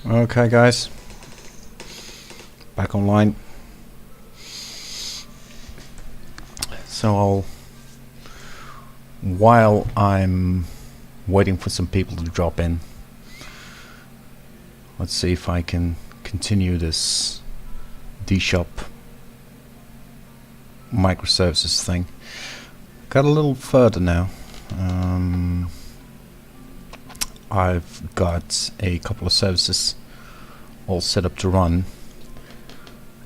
Okay guys, back online. So while I'm waiting for some people to drop in, let's see if I can continue this DShop microservices thing. Got a little further now. I've got a couple of services all set up to run,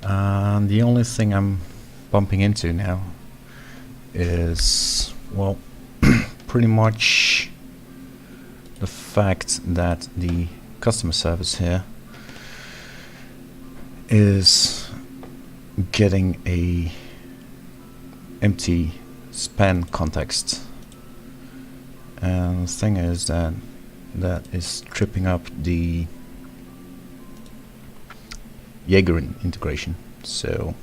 and the only thing I'm bumping into now is, well, pretty much the fact that the customer service here is getting a empty span context, and the thing is that is tripping up the Jaeger integration. So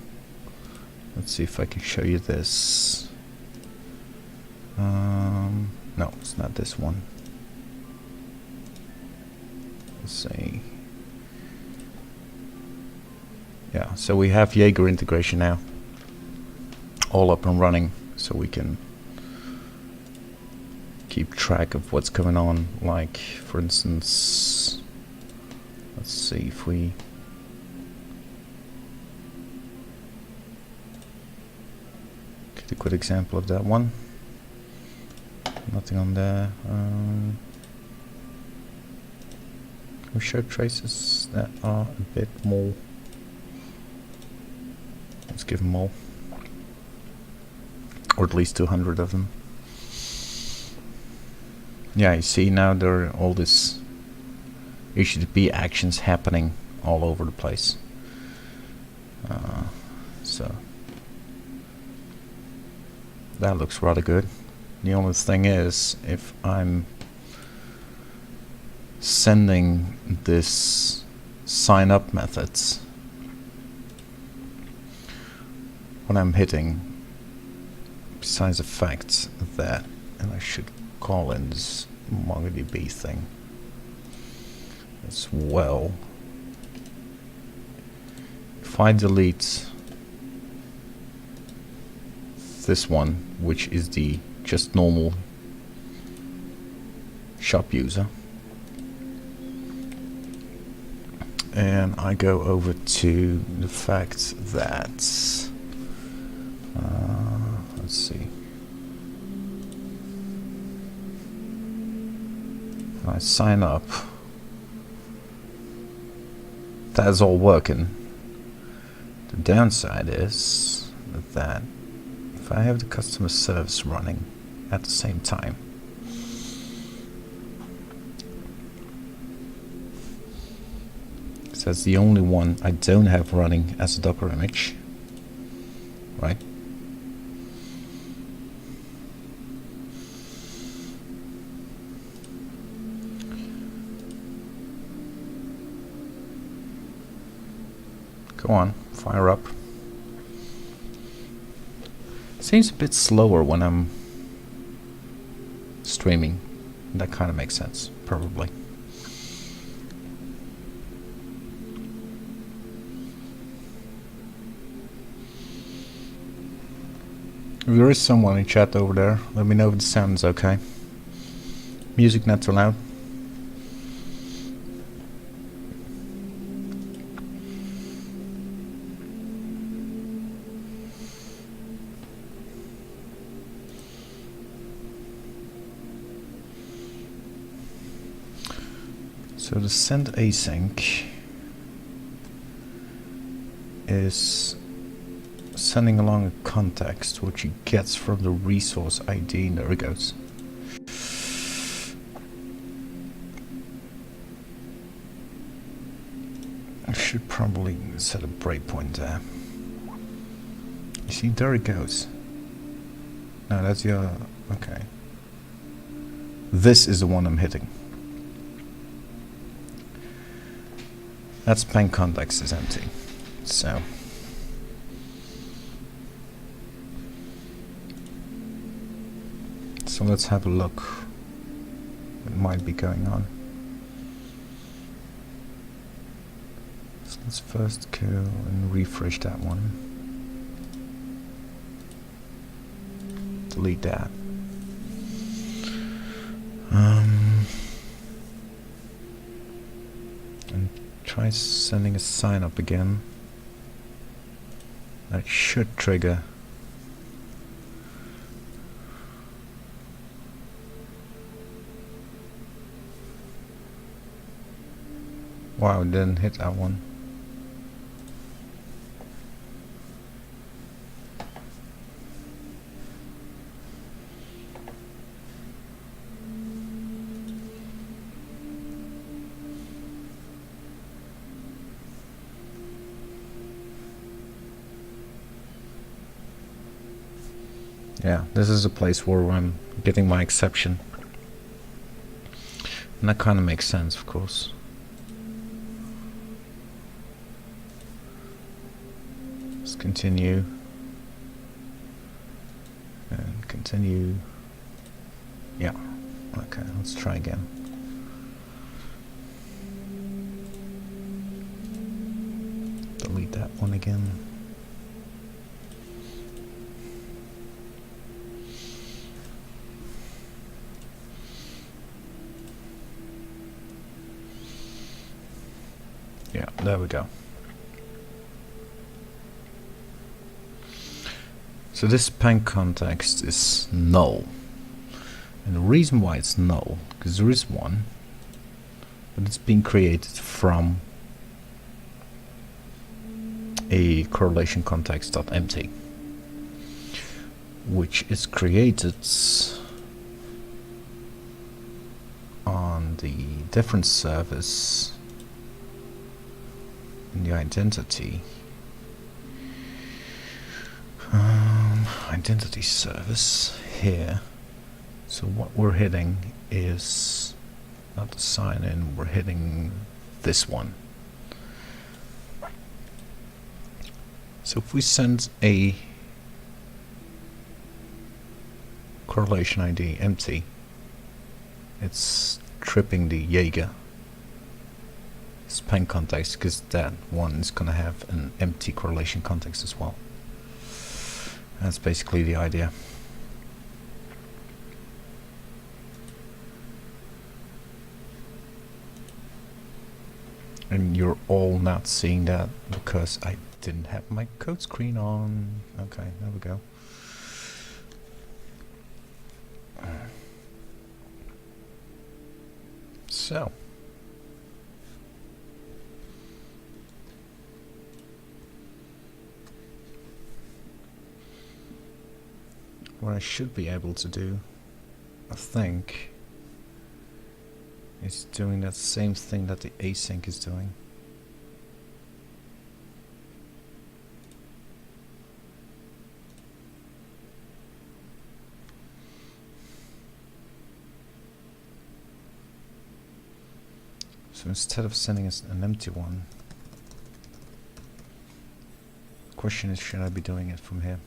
let's see if I can show you this. No, it's not this one. Let's see. Yeah, so we have Jaeger integration now all up and running, so we can keep track of what's going on. Like, for instance, let's see if we get a good example of that one. Nothing on there. We show traces that are a bit more. Let's give them all, or at least 200 of them. Yeah, you see now there are all this HTTP actions happening all over the place. So that looks rather good. The only thing is, if I'm sending this sign up methods, what I'm hitting, besides the fact that, and I should call in this MongoDB thing as well, if I delete this one, which is the just normal shop user, and I go over to the fact that let's see, I sign up, that's all working. The downside is that if I have the customer service running at the same time, so that's the only one I don't have running as a Docker image, right? Go on, fire up. Seems a bit slower when I'm streaming. That kind of makes sense, probably. If there is someone in chat over there, let me know if the sound is okay. Music not too loud. So the send async is sending along a context which he gets from the resource ID. There it goes. I should probably set a breakpoint there. You see, there it goes. No, that's your... okay. This is the one I'm hitting. That span context is empty. So let's have a look what might be going on. Let's first go and refresh that one. Delete that. And try sending a sign up again. That should trigger. Wow, didn't hit that one. Yeah, this is a place where I'm getting my exception. And that kind of makes sense, of course. Let's continue. And continue. Yeah. Okay, let's try again. Delete that one again. Yeah, there we go. So this pan context is null. And the reason why it's null, because there is one, but it's being created from a correlation context.empty, which is created on the difference service in the identity identity service here. So what we're hitting is not the sign in, we're hitting this one. So if we send a correlation ID empty, it's tripping the Jaeger span context, because that one is going to have an empty correlation context as well. That's basically the idea. And you're all not seeing that because I didn't have my code screen on. Okay, there we go. So what I should be able to do, I think, is doing that same thing that the async is doing. So instead of sending us an empty one, the question is, should I be doing it from here?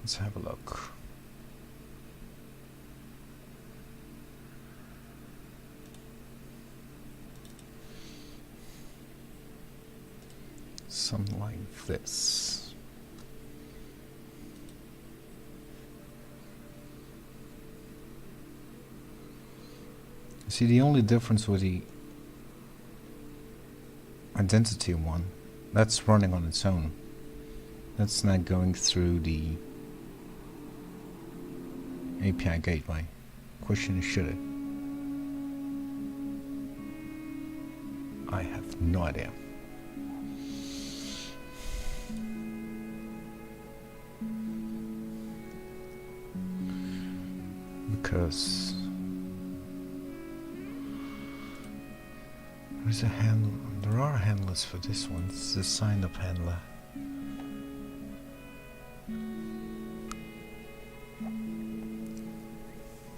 Let's have a look. Something like this. See, the only difference with the identity one, that's running on its own. That's not going through the API gateway. Question is, should it? I have no idea. Because there's a handle. There are handlers for this one. It's the signed up handler.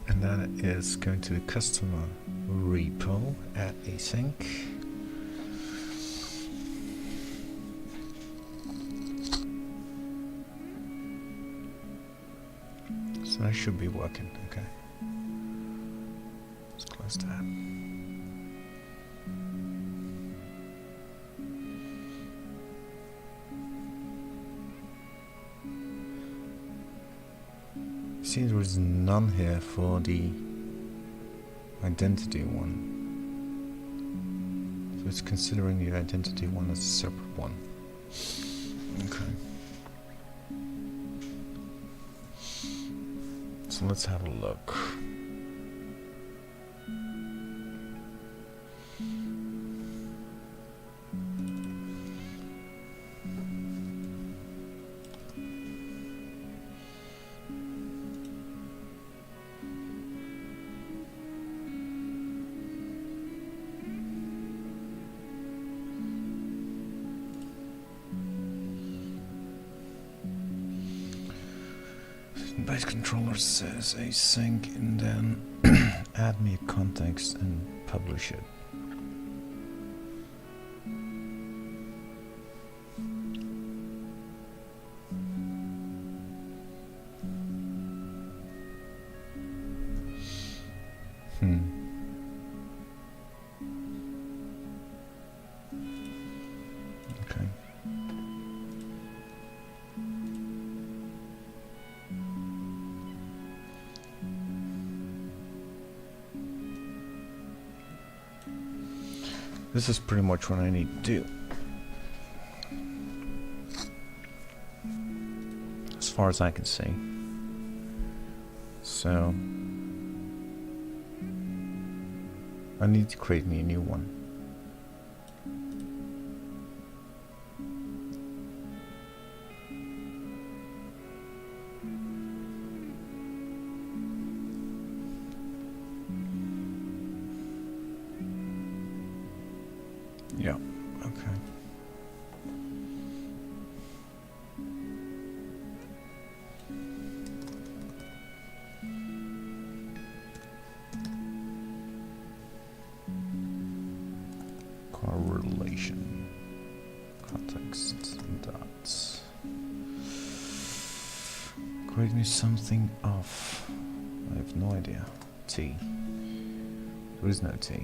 And that is going to the customer repo at async. should be working. Okay. Let's close that. See, there is none here for the identity one. So it's considering the identity one as a separate one. Okay. So let's have a look. Base controller says async and then add me a context and publish it. Okay. This is pretty much what I need to do. As far as I can see. So I need to create me a new one. Yeah, okay. Correlation. Context dots. Create me something of. I have no idea. T. There is no T.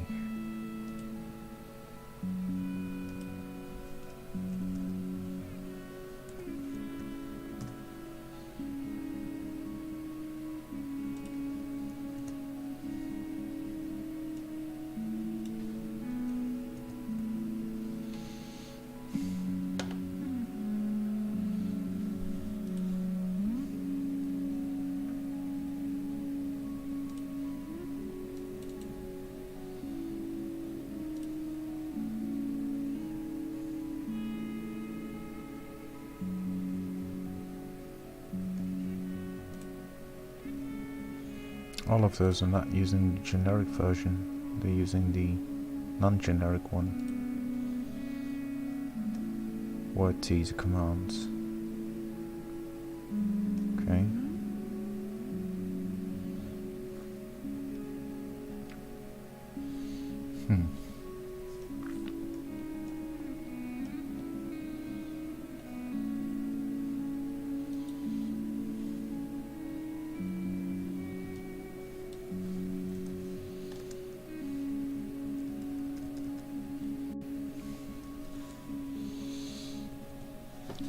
All of those are not using the generic version, they're using the non-generic one, where T is a command. Okay.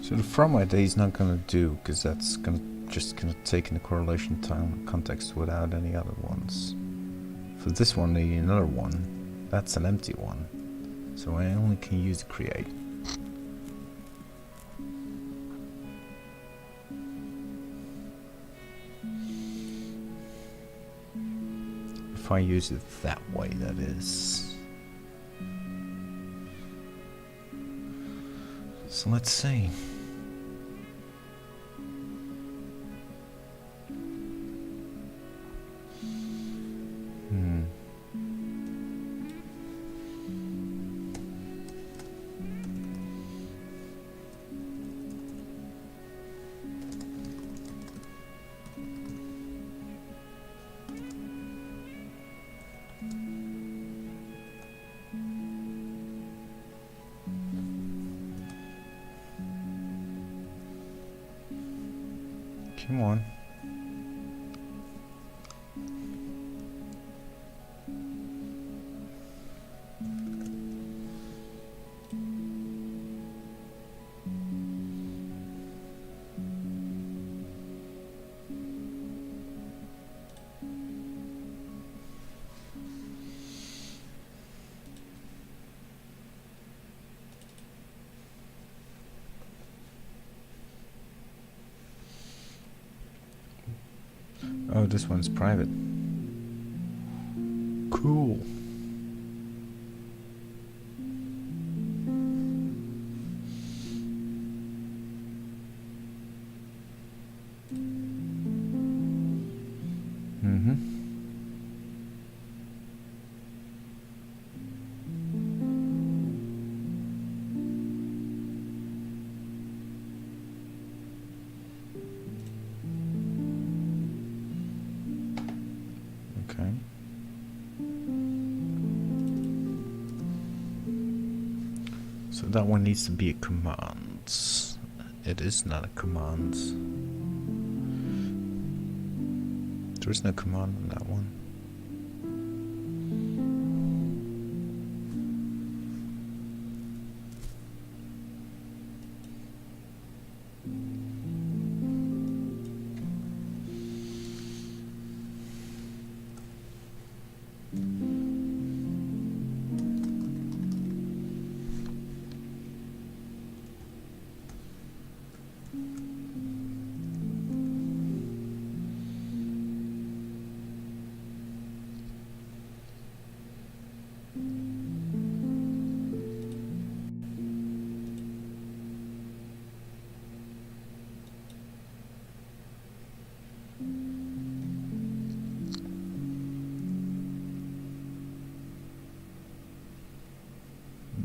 So the from ID is not going to do, because that's just going to take in the correlation time context without any other ones. For this one, the another one, that's an empty one. So I only can use the create. If I use it that way, that is. So let's see. Come on. Oh, this one's private. Cool. Okay. So that one needs to be a command. It is not a command. There is no command on that one.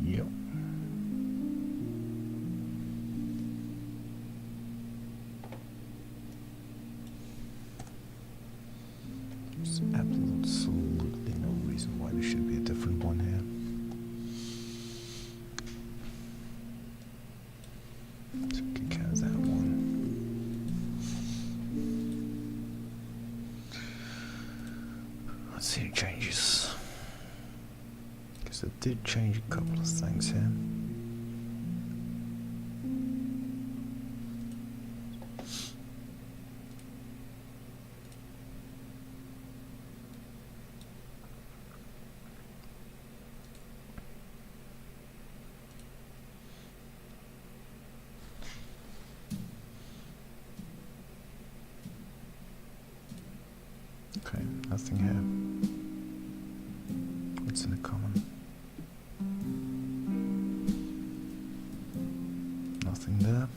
Yep. There's absolutely no reason why there should be a different one here. So we can count that one. Let's see any changes. Because it did change a couple of things here. Okay, nothing here. What's in the common? Nothing there.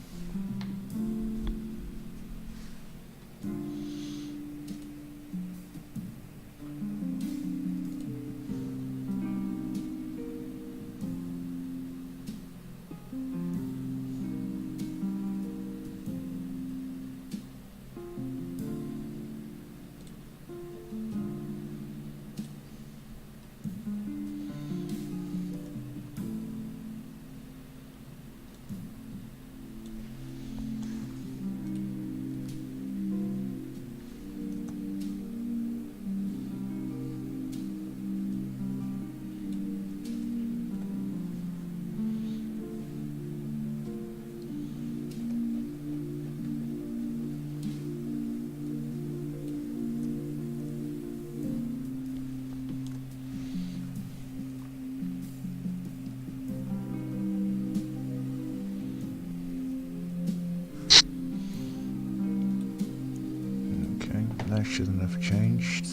That shouldn't have changed.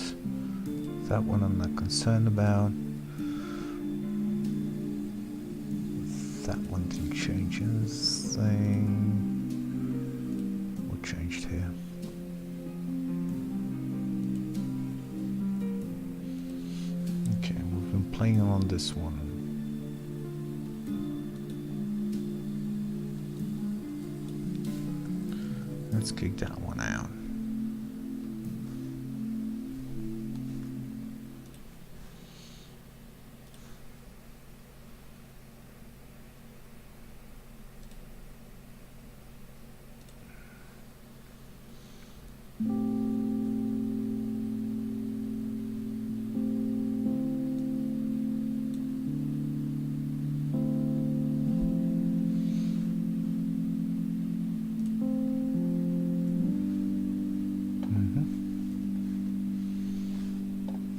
That one I'm not concerned about. That one didn't change anything. What changed here? Okay, we've been playing on this one. Let's kick that one out.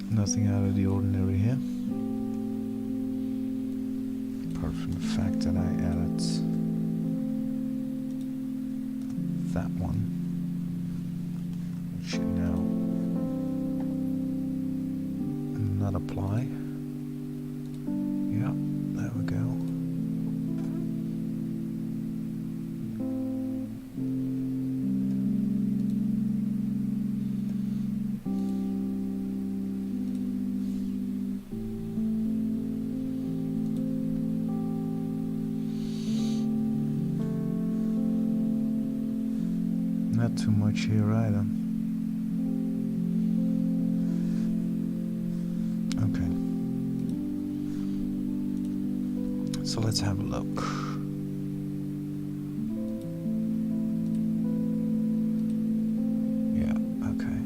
Nothing out of the ordinary here, apart from the fact that I added that one, which you know not apply. Yeah, there we go. Not too much here either. Okay. So let's have a look. Yeah, okay.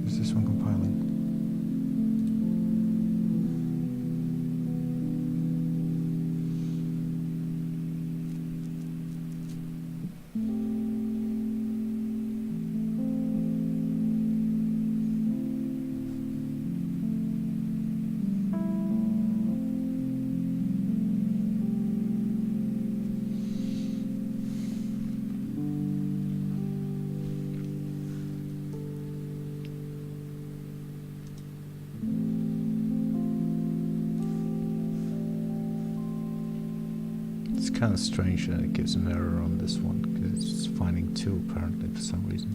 Is this one compiling? It's kind of strange that it gives an error on this one, because it's finding 2 apparently for some reason.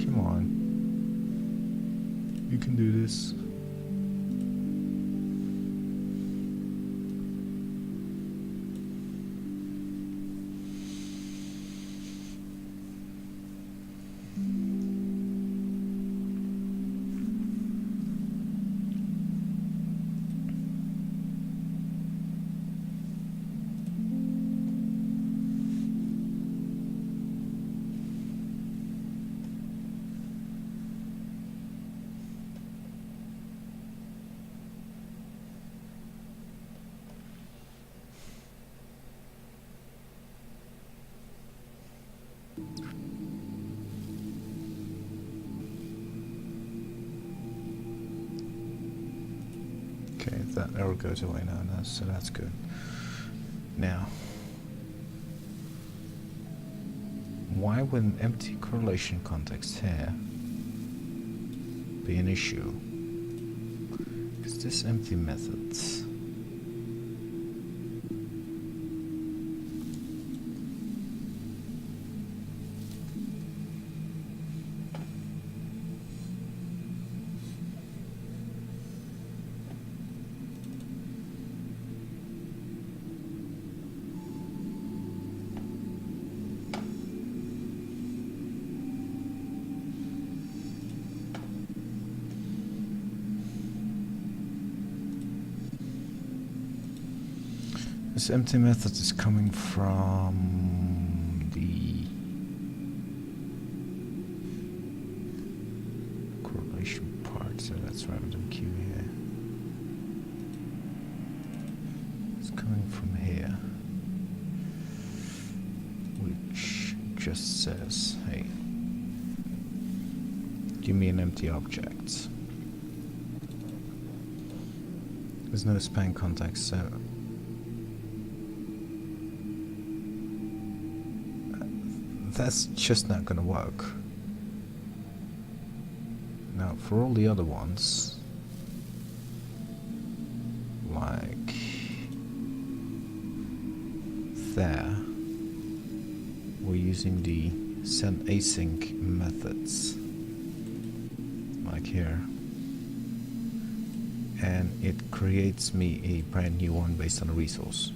Come on. You can do this. Okay, that error goes away now, so that's good. Now, why would an empty correlation context here be an issue? Because this empty methods. This empty method is coming from the correlation part, so that's random queue here. It's coming from here, which just says, hey, give me an empty object. There's no span context, so that's just not gonna work. Now for all the other ones, like there, we're using the send async methods, like here, and it creates me a brand new one based on a resource.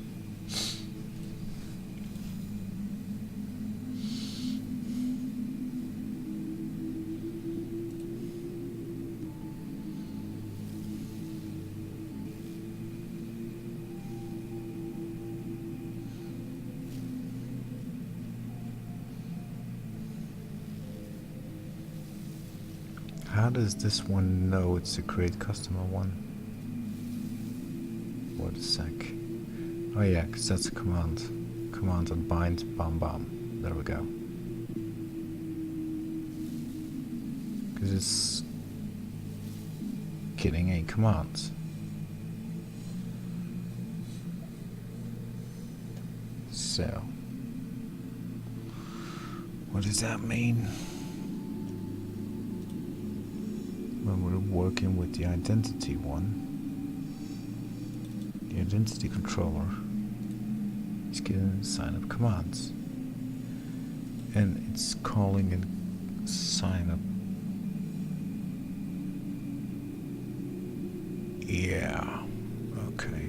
How does this one know it's a create customer one? What a sec. Oh yeah, because that's a command. Command on bind, bam bam. There we go. Because it's getting a command. So What does that mean? When we're working with the identity one, the identity controller is getting sign up commands. And it's calling and sign up. Yeah, okay.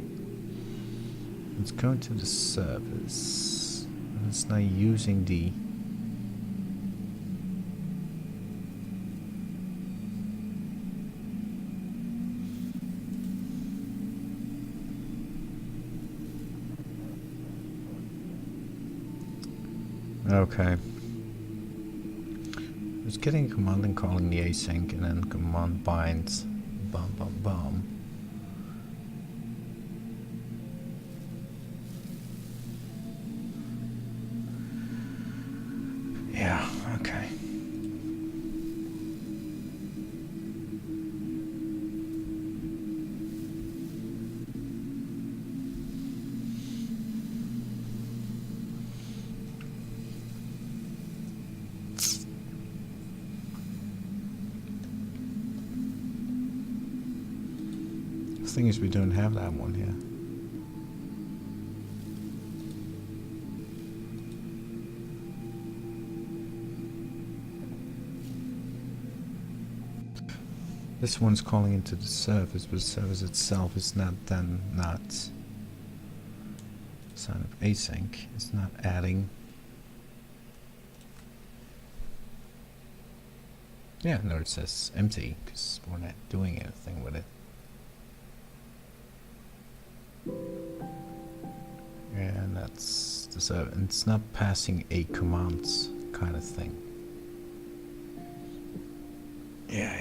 It's going to the service. And it's now using the okay. It's getting a command and calling the async, and then command binds. Bum bum bum. Yeah, okay. The thing is, we don't have that one here. This one's calling into the service, but the service itself is not sign up async. It's not adding. Yeah, no, it says empty because we're not doing anything with it. And that's the server. And it's not passing a commands kind of thing. Yeah.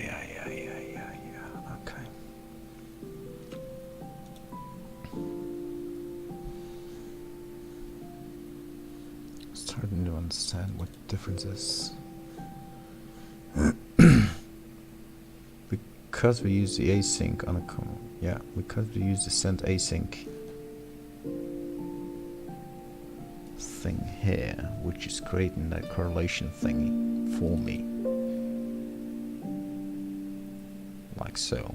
Okay. Starting to understand what the difference is. Because we use the async on a because we use the send async thing here, which is creating that correlation thingy for me. Like so.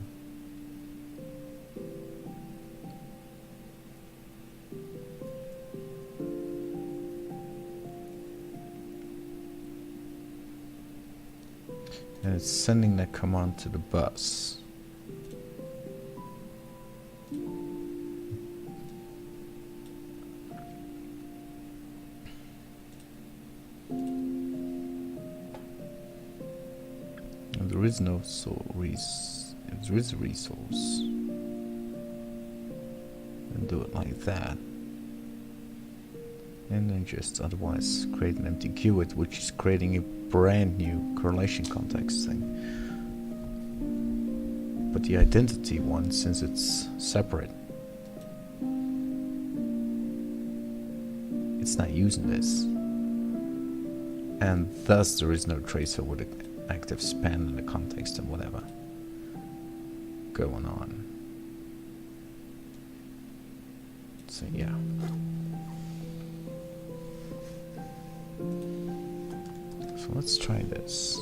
And it's sending that command to the bus. And there is no there is a resource. And do it like that. And then just otherwise create an empty keyword, which is creating a brand new correlation context thing. But the identity one, since it's separate, it's not using this. And thus there is no tracer with an active span in the context and whatever going on. So yeah. So let's try this.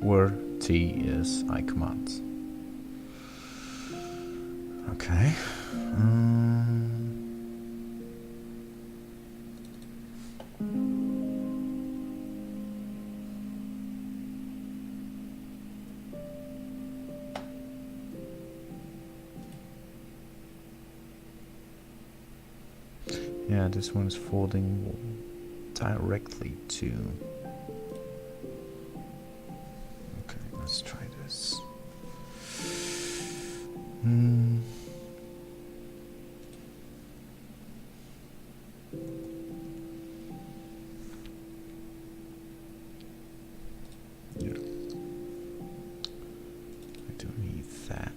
Where T is I commands. Okay. Yeah, this one is folding directly to. Okay, let's try this. Yeah. I don't need that.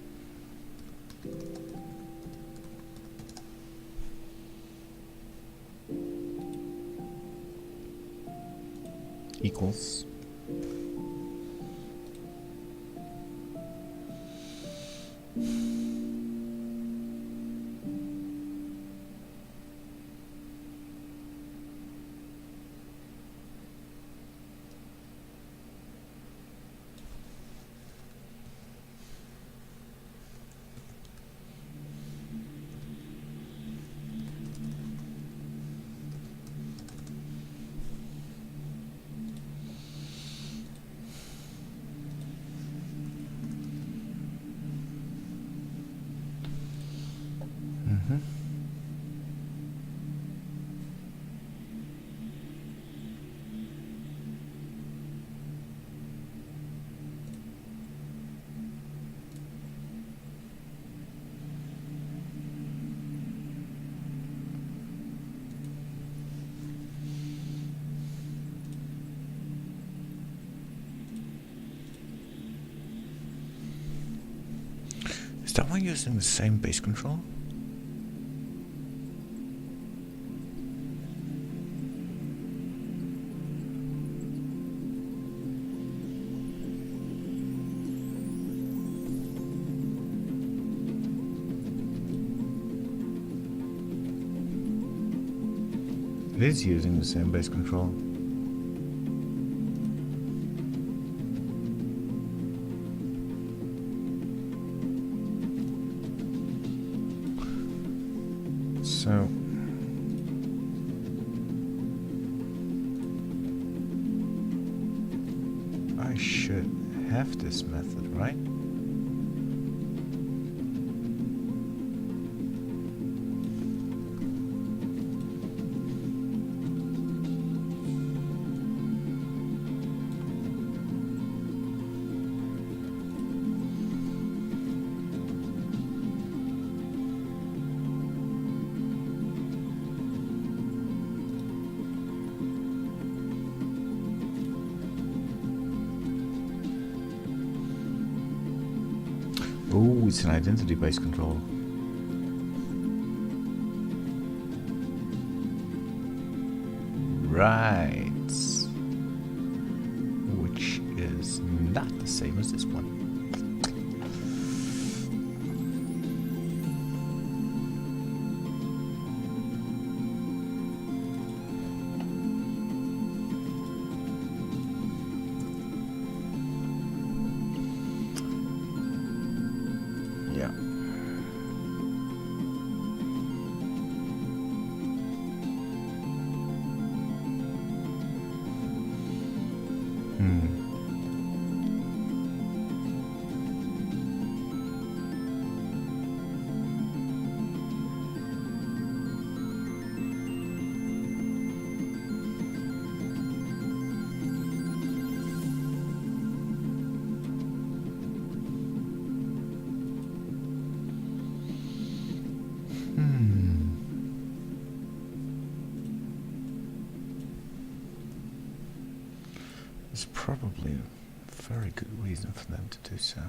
Equals. Is that one using the same base control? It is using the same base control. So I should have this method, right? Oh, it's an identity-based control. Right. Which is not the same as this one. There's probably a very good reason for them to do so.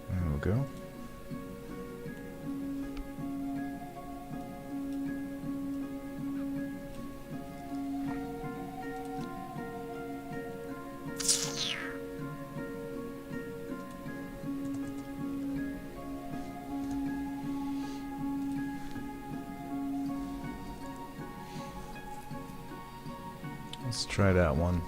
There we go. Let's try that one.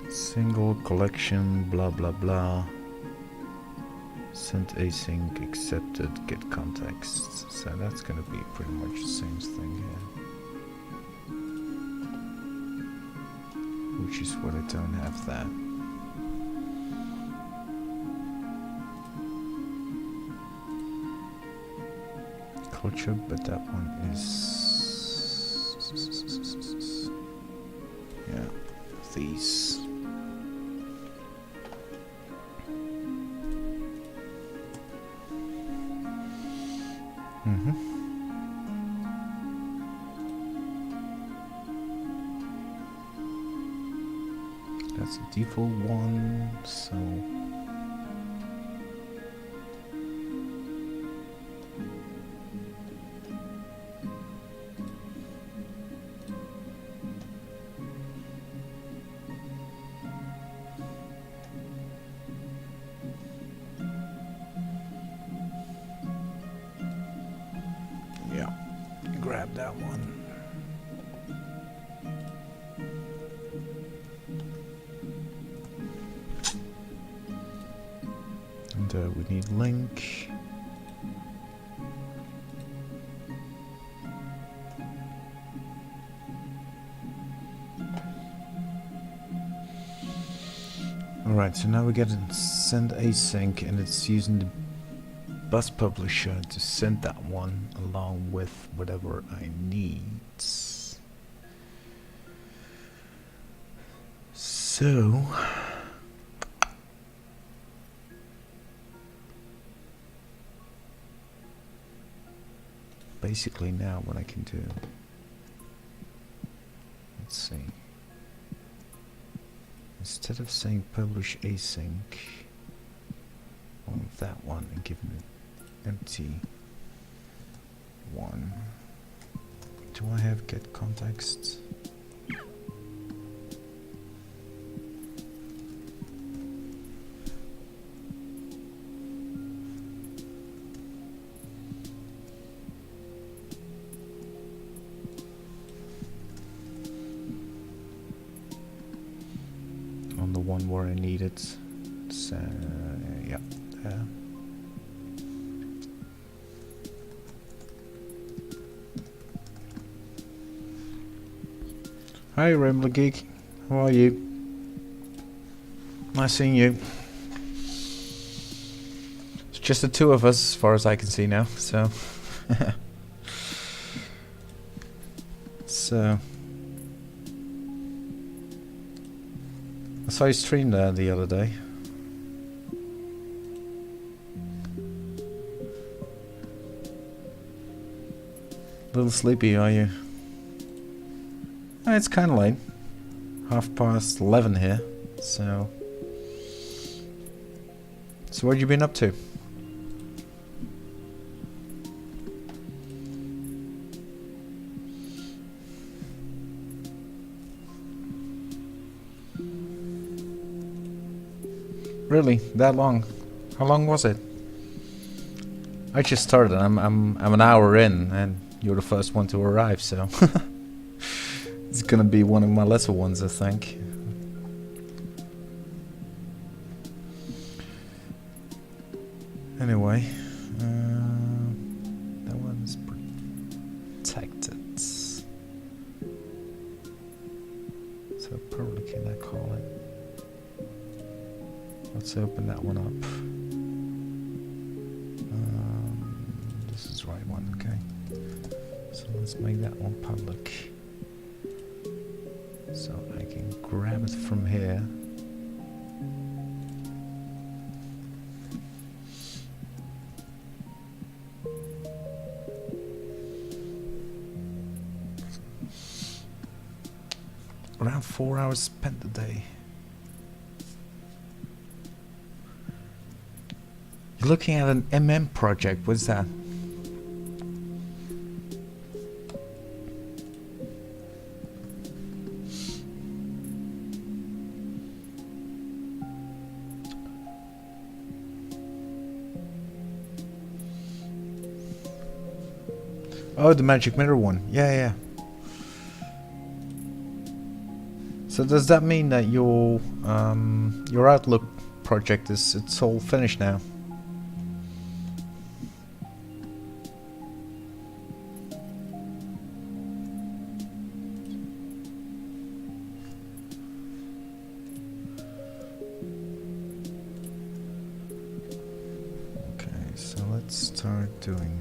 Single collection, blah blah blah. Send async, accepted, get context. So that's gonna be pretty much the same thing here. Which is what I don't have that. Culture, but that one is yeah, these. That's the default one, so grab that one. And we need link. Alright, so now we get to send async, and it's using the bus publisher to send that one along with whatever I need. So So basically now what I can do, let's see, instead of saying publish async on that one and give it an empty one, do I have get context? On the one where I need it, so yeah, there. Hi Rambler Geek, how are you? Nice seeing you. It's just the two of us as far as I can see now, so so I saw you stream there the other day. A little sleepy, are you? It's kind of late. 11:30 here, so what have you been up to? Really? That long? How long was it? I just started. I'm an hour in, and you're the first one to arrive, so it's gonna be one of my lesser ones, I think. Anyway, that one's protected, so probably can I call it? Let's open that one up. This is the right one, okay. So let's make that one public. So I can grab it from here. Around 4 hours spent a day. You're looking at an MM project, what's that? Oh, the magic mirror one. Yeah, yeah. So does that mean that your Outlook project it's all finished now? Okay, so let's start doing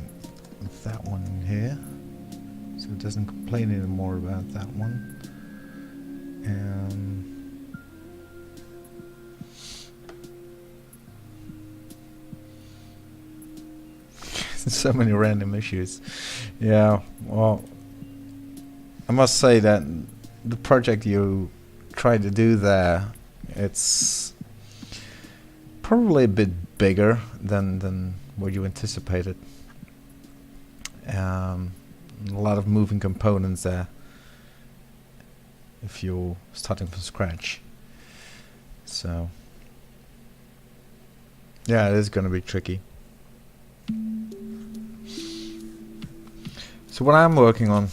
that one here, so it doesn't complain anymore about that one. So many random issues. Yeah, well, I must say that the project you tried to do there, it's probably a bit bigger than what you anticipated. A lot of moving components there if you're starting from scratch. So yeah, it is going to be tricky. So what I'm working on,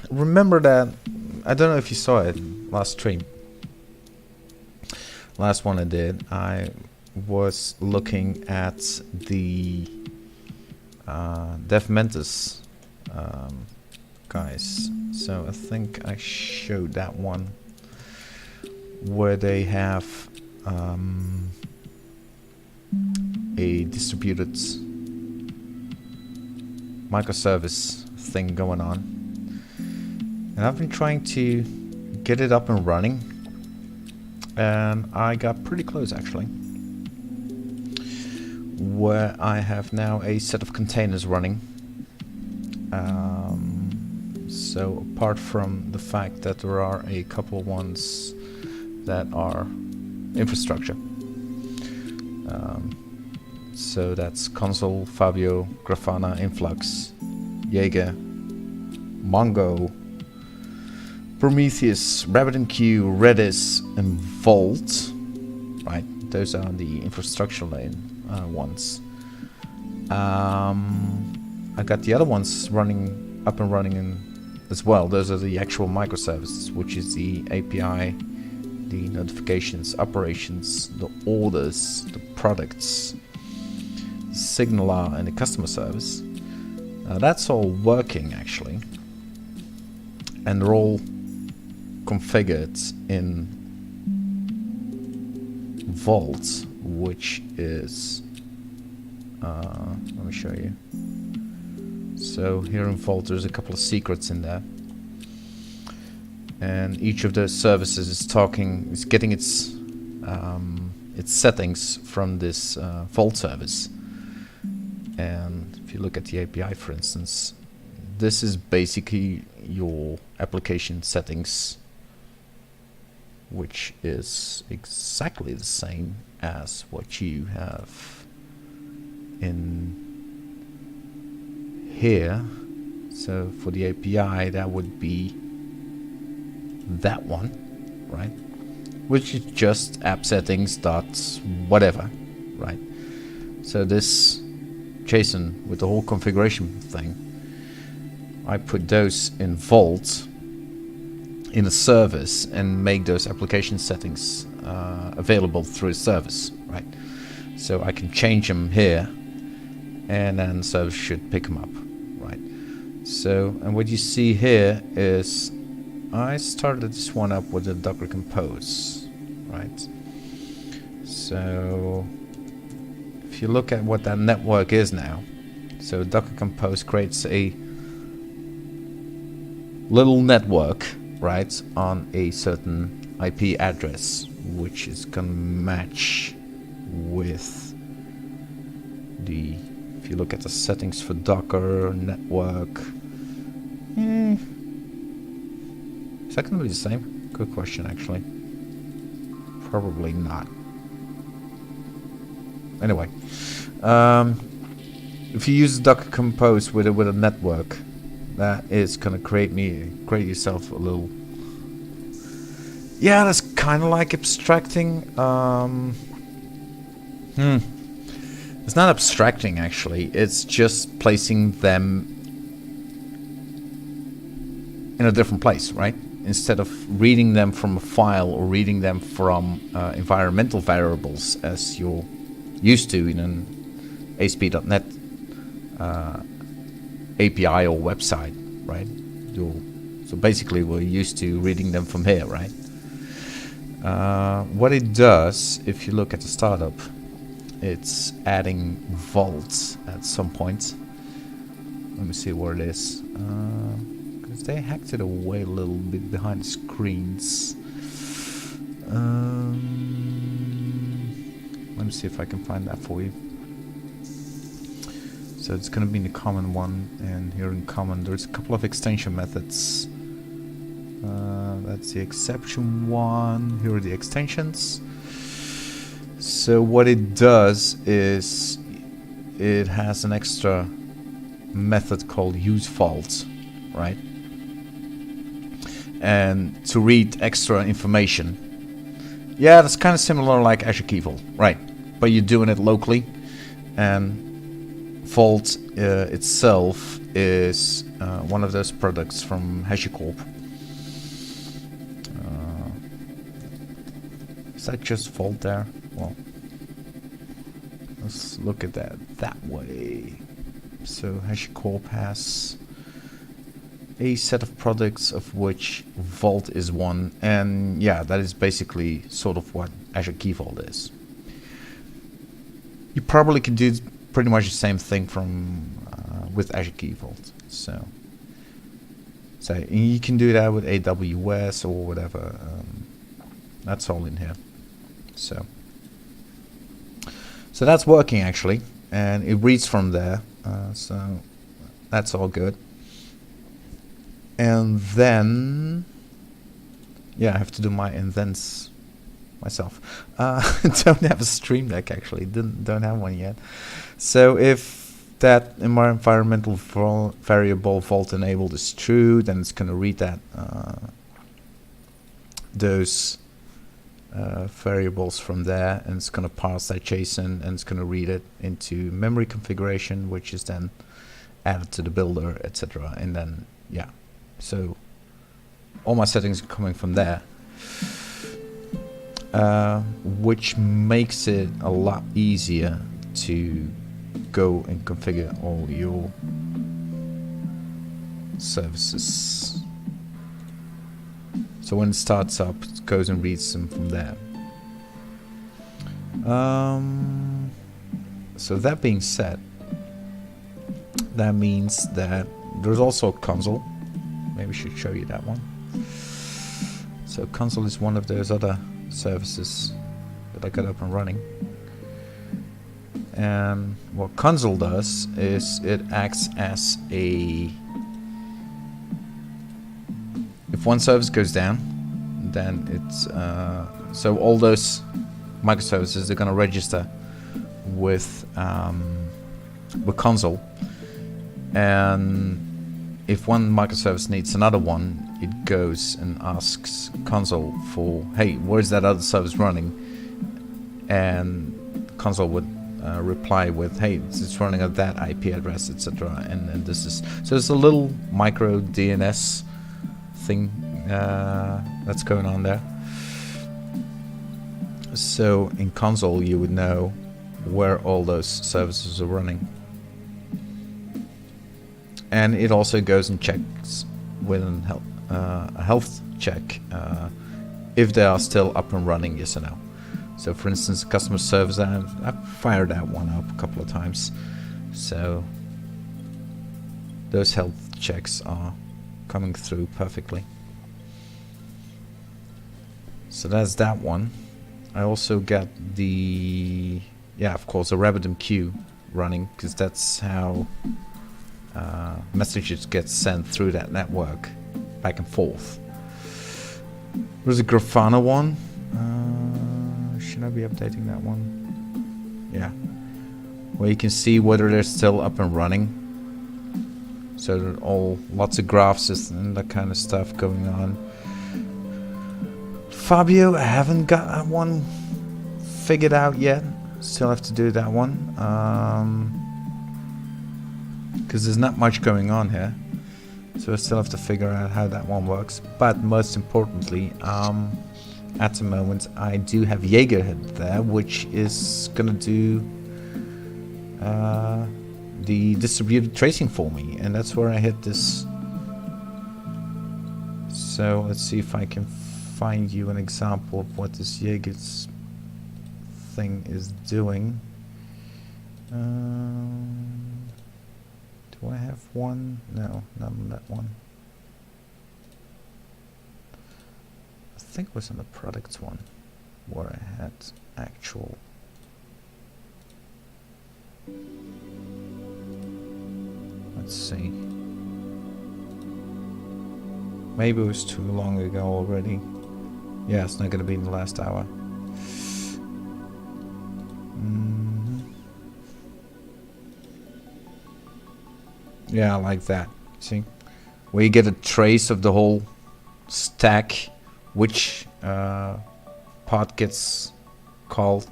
remember that, I don't know if you saw it last stream, last one I did, I was looking at the Dev Mentis guys. So I think I showed that one where they have a distributed microservice thing going on, and I've been trying to get it up and running And I got pretty close actually, where I have now a set of containers running. So apart from the fact that there are a couple ones that are infrastructure, so that's Console, Fabio, Grafana, Influx, Jaeger, Mongo, Prometheus, RabbitMQ, Redis, and Vault. Right, those are the infrastructure lane ones. I got the other ones running up and running as well. Those are the actual microservices, which is the API, the notifications, operations, the orders, the products, signaler, and the customer service. That's all working actually, and they're all configured in Vault, which is let me show you. So here in Vault there's a couple of secrets in there, and each of those services is getting its settings from this Vault service. And if you look at the API, for instance, this is basically your application settings, which is exactly the same as what you have in here. So for the API, that would be that one, right? Which is just app settings dot whatever, right? So this JSON with the whole configuration thing, I put those in Vault in a service and make those application settings available through a service, right? So I can change them here, and then the service should pick them up, right? So, and what you see here is I started this one up with a Docker Compose, right? So if you look at what that network is now, so Docker Compose creates a little network, right, on a certain IP address, which is gonna match with the, if you look at the settings for Docker network, is that gonna be the same? Good question, actually. Probably not. Anyway, if you use Docker Compose with a network, that is gonna create yourself a little. Yeah, that's kind of like abstracting. It's not abstracting actually. It's just placing them in a different place, right? Instead of reading them from a file or reading them from environmental variables as you're used to in an ASP.NET API or website, right? So basically we're used to reading them from here, right? What it does, if you look at the startup, it's adding Vault at some point. Let me see where it is. Because they hacked it away a little bit behind the screens. Let me see if I can find that for you. So it's going to be in the common one, and here in common there's a couple of extension methods. That's the exception one. Here are the extensions. So what it does is it has an extra method called useVault, right? And to read extra information. Yeah, that's kind of similar like Azure Key Vault, right? But you're doing it locally, and Vault itself is one of those products from HashiCorp. Is that just Vault there? Well, let's look at that way. So HashiCorp has a set of products of which Vault is one, and yeah, that is basically sort of what Azure Key Vault is. You probably can do pretty much the same thing from with Azure Key Vault. So you can do that with AWS or whatever. That's all in here. So that's working actually, and it reads from there. So that's all good. And then, yeah, I have to do my indents myself. Don't have a Stream Deck actually. Don't have one yet. So if that environmental variable vault enabled is true, then it's going to read that those variables from there, and it's going to parse that JSON, and it's going to read it into memory configuration, which is then added to the builder, etc. And then, yeah, so all my settings are coming from there, which makes it a lot easier to go and configure all your services. So when it starts up, it goes and reads them from there. So that being said, that means that there's also a console. Maybe I should show you that one. So console is one of those other services that I got up and running. And what console does is it acts as a... If one service goes down, then it's... so all those microservices are going to register with console. And if one microservice needs another one, it goes and asks console for, hey, where's that other service running? And console would reply with, hey, it's running at that IP address, etc. And this is, so it's a little micro DNS thing that's going on there. So in console you would know where all those services are running. And it also goes and checks with a health check if they are still up and running, yes or no. So for instance, customer service, I've fired that one up a couple of times. So those health checks are coming through perfectly. So that's that one. I also got the, yeah, of course, a RabbitMQ running, because that's how messages get sent through that network back and forth. There's a Grafana one. Should I be updating that one? Yeah. Where you can see whether they're still up and running. So there are all lots of graphs and that kind of stuff going on. Fabio, I haven't got that one figured out yet. Still have to do that one. Because there's not much going on here. So I still have to figure out how that one works. But most importantly, at the moment I do have Jaegerhead there, which is gonna do the distributed tracing for me, and that's where I hit this. So let's see if I can find you an example of what this Jaeger's thing is doing. Do I have one? No, not on that one. I think it was on the products one where I had actual. Let's see. Maybe it was too long ago already. Yeah, it's not going to be in the last hour. Yeah, like that. See? Where you get a trace of the whole stack, which part gets called.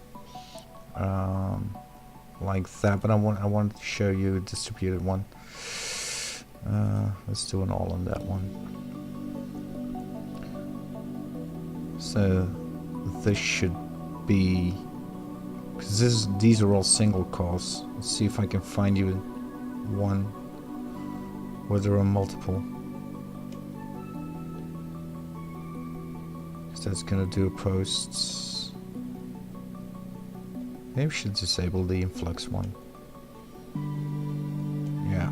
Like that, but I want to show you a distributed one. Let's do an all on that one. So this should be, because these are all single calls. Let's see if I can find you one where there are multiple. So that's gonna do posts. Maybe we should disable the influx one. Yeah.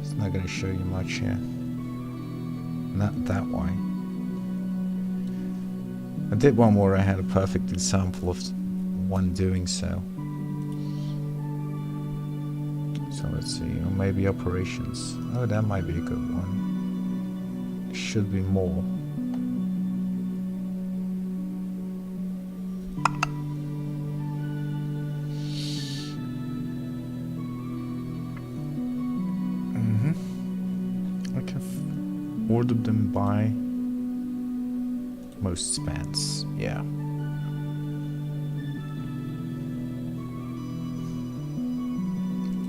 It's not going to show you much here. Not that way. I did one where I had a perfect example of one doing so. So let's see, or maybe operations. Oh, that might be a good one. Should be more. I can order them by most spans. Yeah.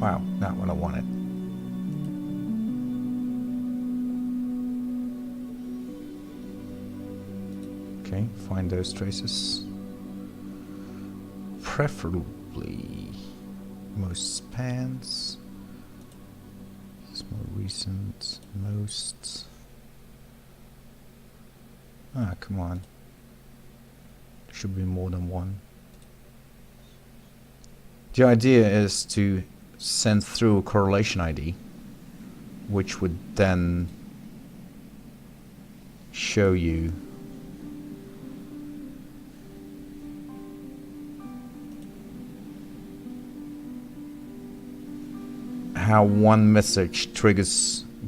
Wow, not what I wanted. Okay, find those traces. Preferably most spans. It's more recent, most. Ah, come on. Should be more than one. The idea is to send through a correlation ID, which would then show you how one message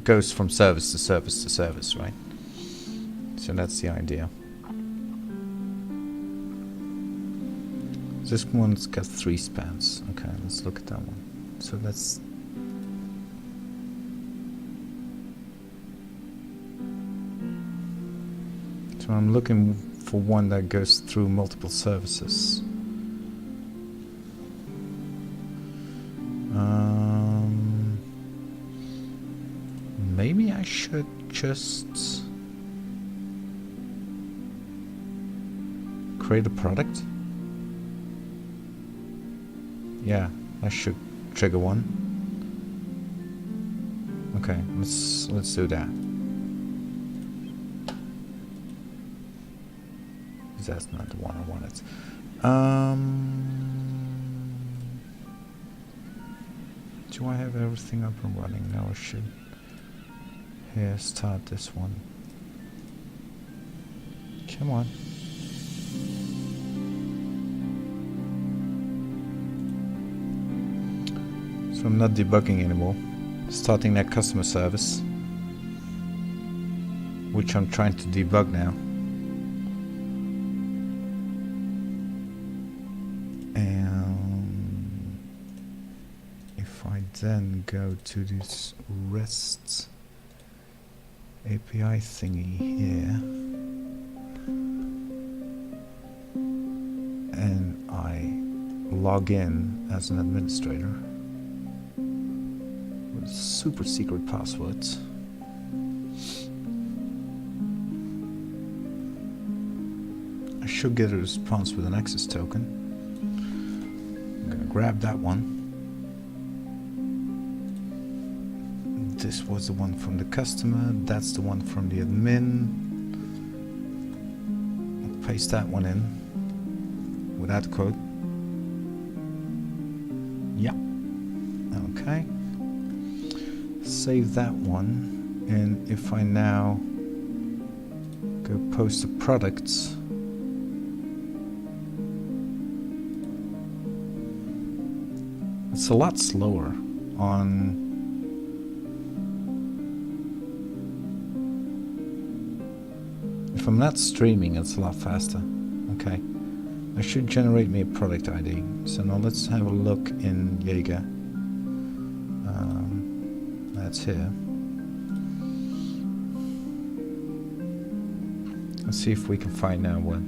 goes from service to service to service, right? So that's the idea. This one's got 3 spans. Okay, let's look at that one. So that's so I'm looking for one that goes through multiple services. Maybe I should just create a product. Yeah, I should trigger one. Okay, let's do that. That's not the one I wanted. Do I have everything up and running? No, I should. Here, start this one. Come on. So I'm not debugging anymore. Starting that customer service, which I'm trying to debug now. And if I then go to this REST API thingy here, and I log in as an administrator with super secret passwords, I should get a response with an access token. I'm gonna grab that one. This was the one from the customer, that's the one from the admin. I'll paste that one in without the code. Yeah. Okay. Save that one, and if I now go post the products, it's a lot slower on if I'm not streaming, it's a lot faster. Okay, I should generate me a product ID. So now let's have a look in Jaeger. That's here. Let's see if we can find out what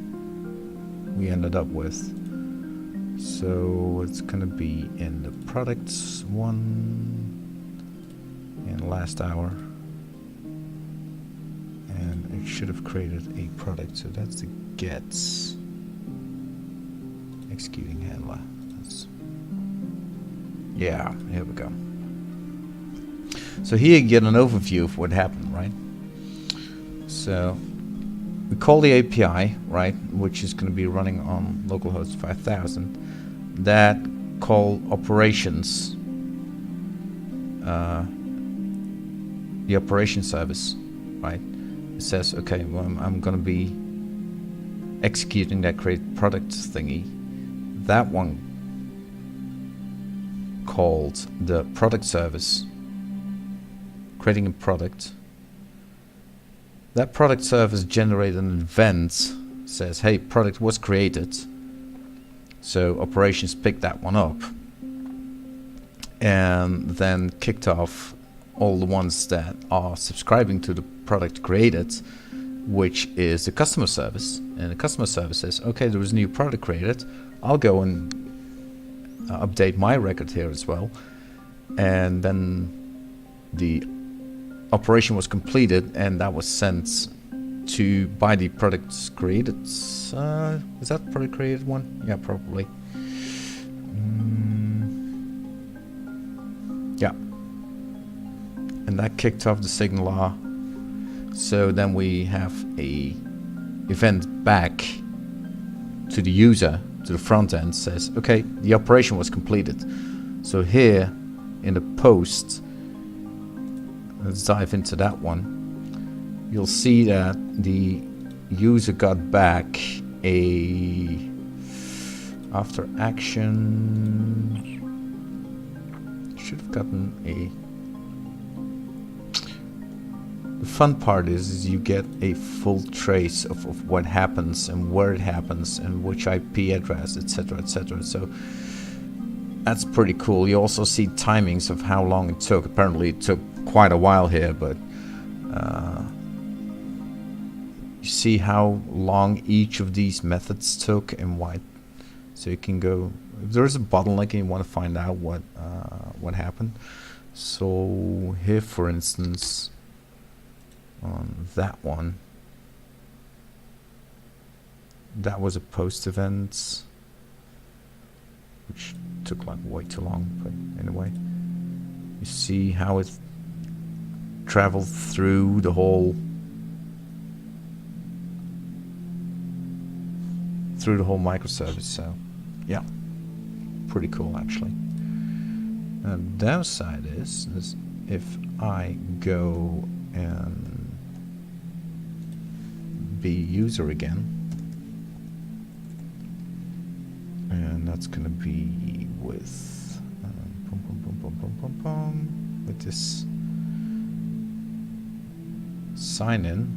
we ended up with. So it's gonna be in the products one in last hour. And it should have created a product, so that's the gets executing handler. That's, yeah, here we go. So here you get an overview of what happened, right? So we call the API, right, which is going to be running on localhost 5000. That call operations, the operation service, right? It says, okay, well, I'm going to be executing that create product thingy. That one called the product service, creating a product. That product service generated an event, says, hey, product was created. So operations picked that one up and then kicked off all the ones that are subscribing to the product created, which is the customer service. And the customer service says, okay, there was a new product created. I'll go and update my record here as well. And then the operation was completed, and that was sent to by the products created. Is that the product created one? Yeah, probably. Yeah. And that kicked off the signal. So then we have a event back to the user, to the front end, says, okay, the operation was completed. So here in the post, let's dive into that one. You'll see that the user got back a after action. Should have gotten a. The fun part is you get a full trace of what happens and where it happens and which IP address, etc., etc. So that's pretty cool. You also see timings of how long it took. Apparently it took quite a while here, but you see how long each of these methods took and why. So you can go, if there is a bottleneck and you want to find out what happened. So here, for instance, on that one, that was a post event, which took like way too long, but anyway, you see how it traveled through the whole microservice. So yeah, pretty cool actually. And the downside is if I go and be user again, and that's gonna be with with this sign in.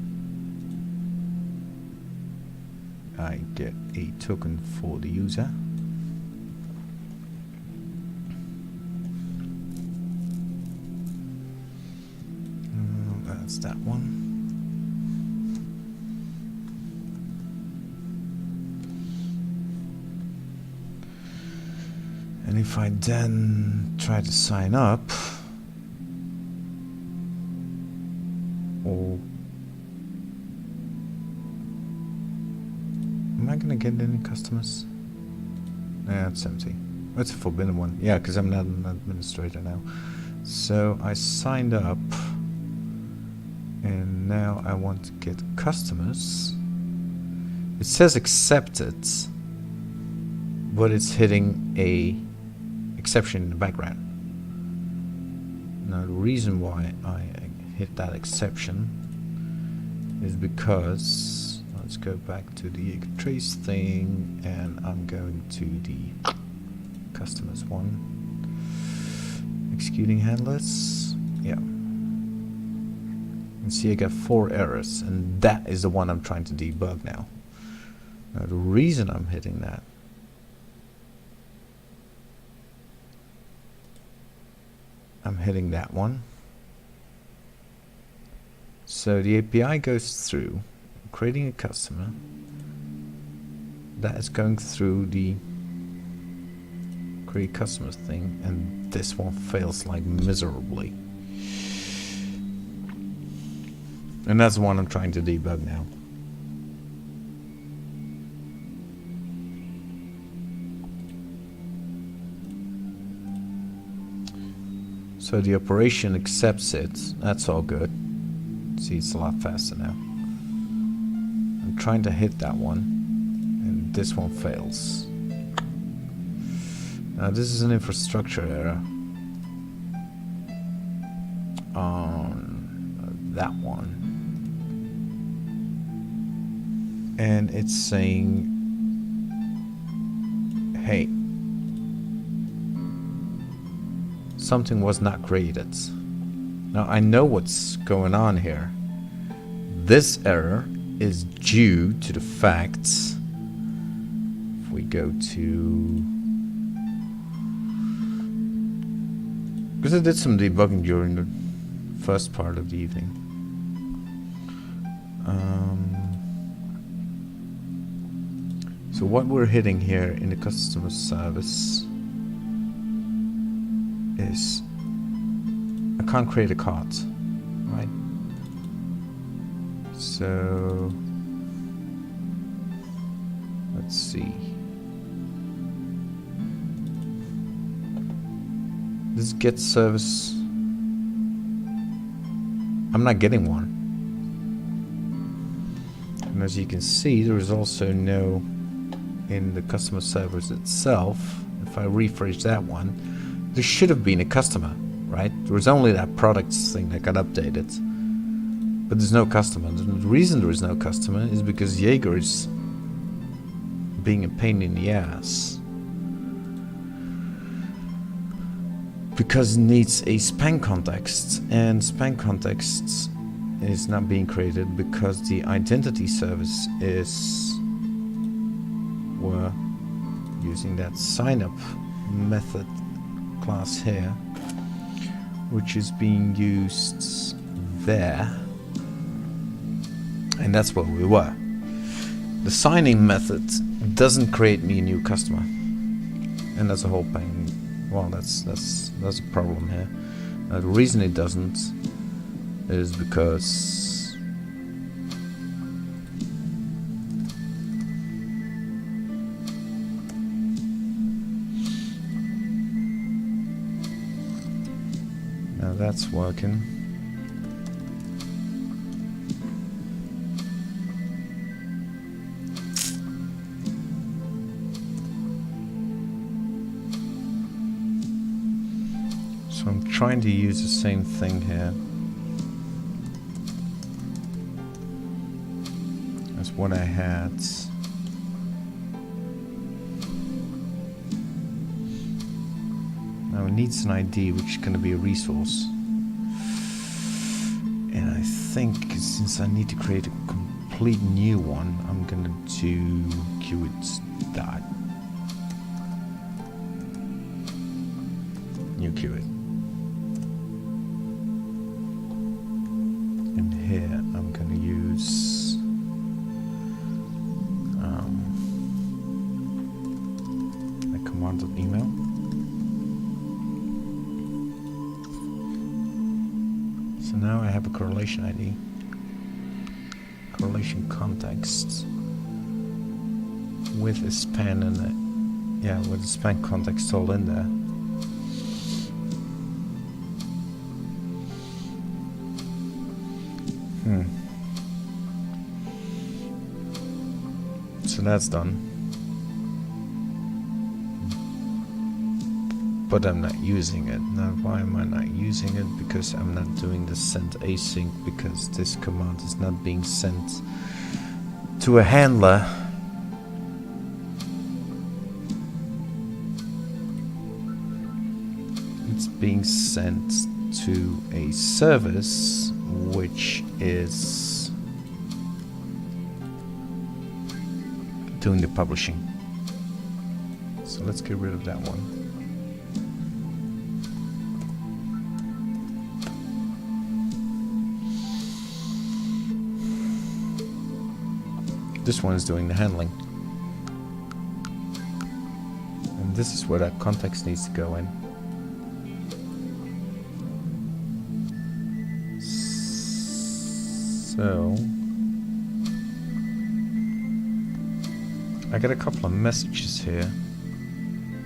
I get a token for the user. That's that one. And if I then try to sign up, or am I gonna get any customers? Nah, it's empty. That's a forbidden one. Yeah, because I'm not an administrator now. So I signed up, and now I want to get customers. It says accepted, but it's hitting a exception in the background. Now the reason why I hit that exception is because, let's go back to the trace thing, and I'm going to the customers one. Executing handlers. Yeah. And see I got 4 errors, and that is the one I'm trying to debug now. Now the reason I'm hitting that one. So the API goes through creating a customer that is going through the create customers thing, and this one fails like miserably. And that's the one I'm trying to debug now. So the operation accepts it. That's all good. See, it's a lot faster now. I'm trying to hit that one, and this one fails. Now this is an infrastructure error on that one. and it's saying, hey, something was not created. Now I know what's going on here. This error is due to the fact, if we go to, because I did some debugging during the first part of the evening. So what we're hitting here in the customer service is, I can't create a cart, right? So let's see. This get service, I'm not getting one. And as you can see, there is also no, in the customer service itself, if I refresh that one, there should have been a customer, right? There was only that products thing that got updated, but there's no customer. The reason there is no customer is because Jaeger is being a pain in the ass, because it needs a span context, and span context is not being created because the identity service is, we're using that sign up method class here, which is being used there, and that's where we were. The signing method doesn't create me a new customer, and that's a whole pain. Well, that's a problem here. The reason it doesn't is because now that's working. So I'm trying to use the same thing here as what I had. Now it needs an ID, which is going to be a resource. And I think since I need to create a complete new one, I'm going to do qt dot new qt. And here I'm going to use a command.email. So now I have a correlation ID, correlation context with a span and a, yeah, with a span context all in there. So that's done, but I'm not using it. Now why am I not using it? Because I'm not doing the send async, because this command is not being sent to a handler. It's being sent to a service which is doing the publishing. So let's get rid of that one. This one is doing the handling. And this is where that context needs to go in. So I got a couple of messages here,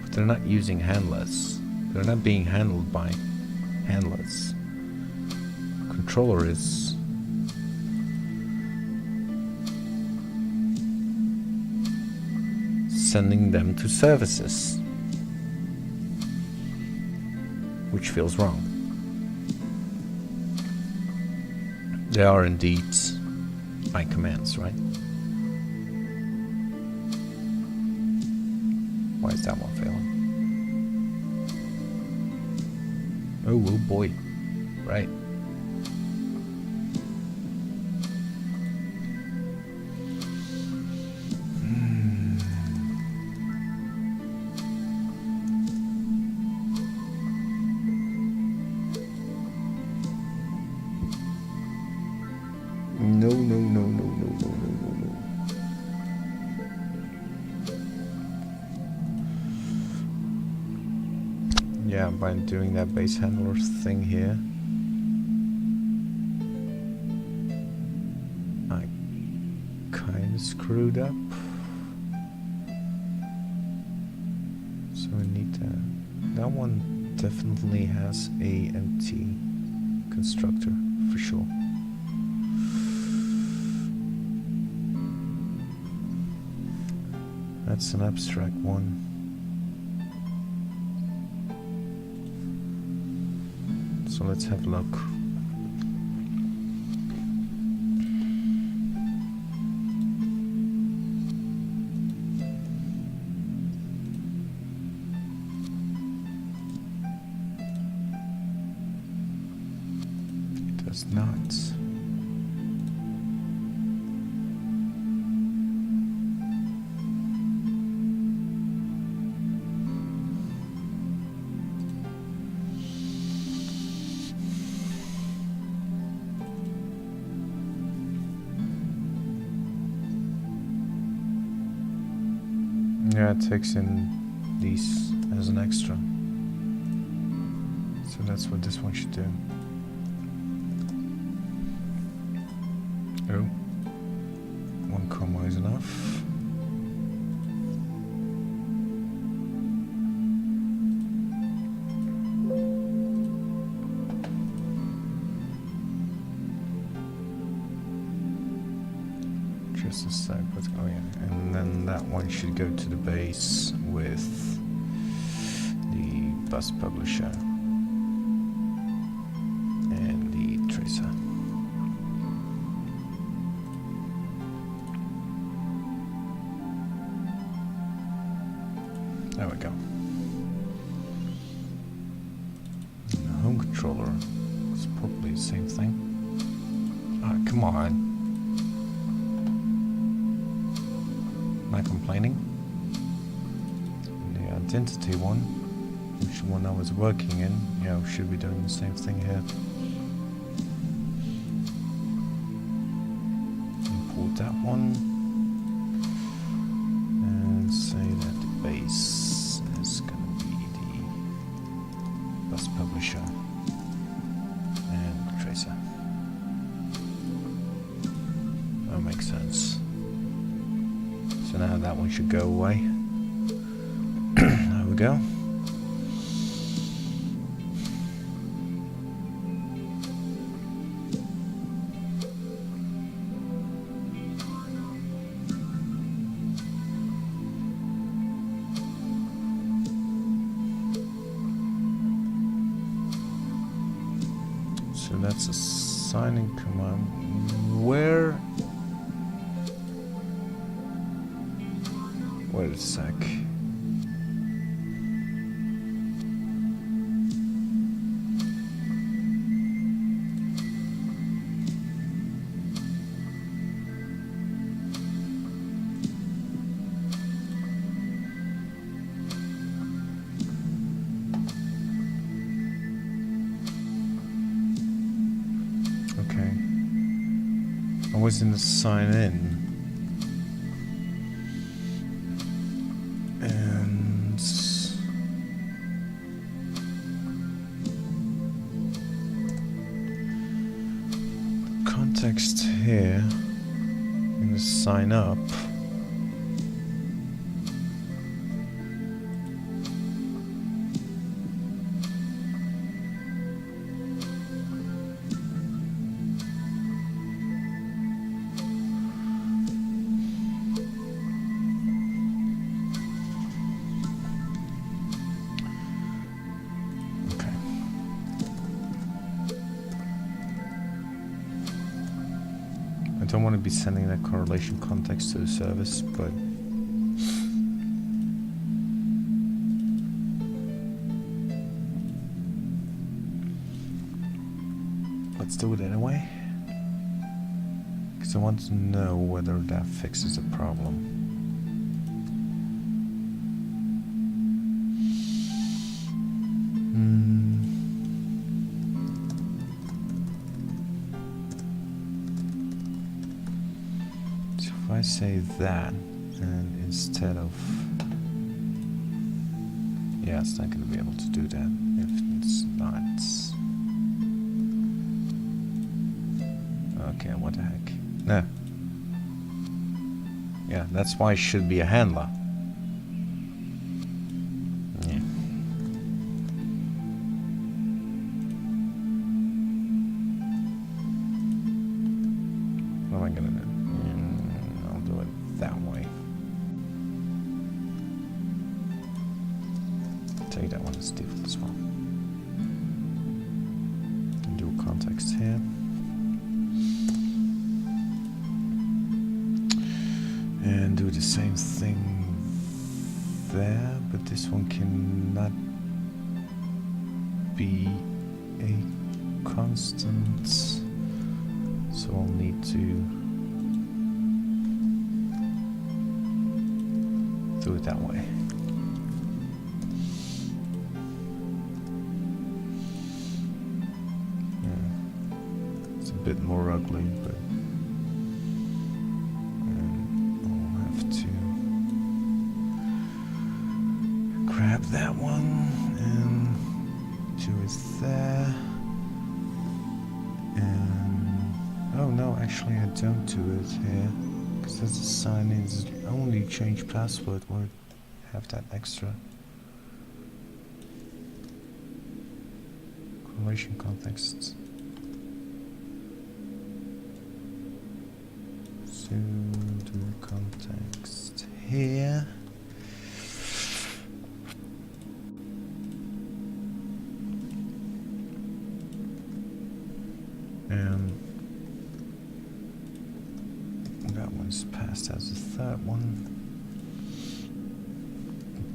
but they're not using handlers. They're not being handled by handlers. Controller is sending them to services, which feels wrong. They are indeed my commands, right? Why is that one failing? Oh boy. Right. No. Yeah, by doing that base handler thing here, I kind of screwed up. So we need to... That one definitely has a empty constructor, for sure. That's an abstract one. So let's have a look. It does not. Yeah, it takes in these as an extra. So that's what this one should do. Oh, 1 comma is enough. Just a sec, let's go, yeah. And then that one should go to the base with the bus publisher and the tracer. There we go. And the home controller is probably the same thing. Ah, come on. Am I complaining? And the identity one, which one I was working in, yeah, we should be doing the same thing here. Import that one and say that the base is gonna be the bus publisher and the tracer. That makes sense. So now that one should go away. There we go. So that's a signing command. Wait a sec. Okay. I was in the sign in. Context here in the sign up. I don't want to be sending that correlation context to the service, but let's do it anyway. Because I want to know whether that fixes the problem. So if I say that, and instead of... Yeah, it's not going to be able to do that if it's not. Okay, what the heck? No. Yeah, that's why it should be a handler. Yeah. What am I gonna do? I'll do it that way. Take that one as default as well. And do context here. And do the same thing there, but this one cannot be a constant, so I'll need to do it that way. Yeah. It's a bit more ugly, but grab that one and do it there. And oh no, actually I don't do it here because that's a sign is only change password would have that extra correlation context. So do context here. And that one's passed as the third one,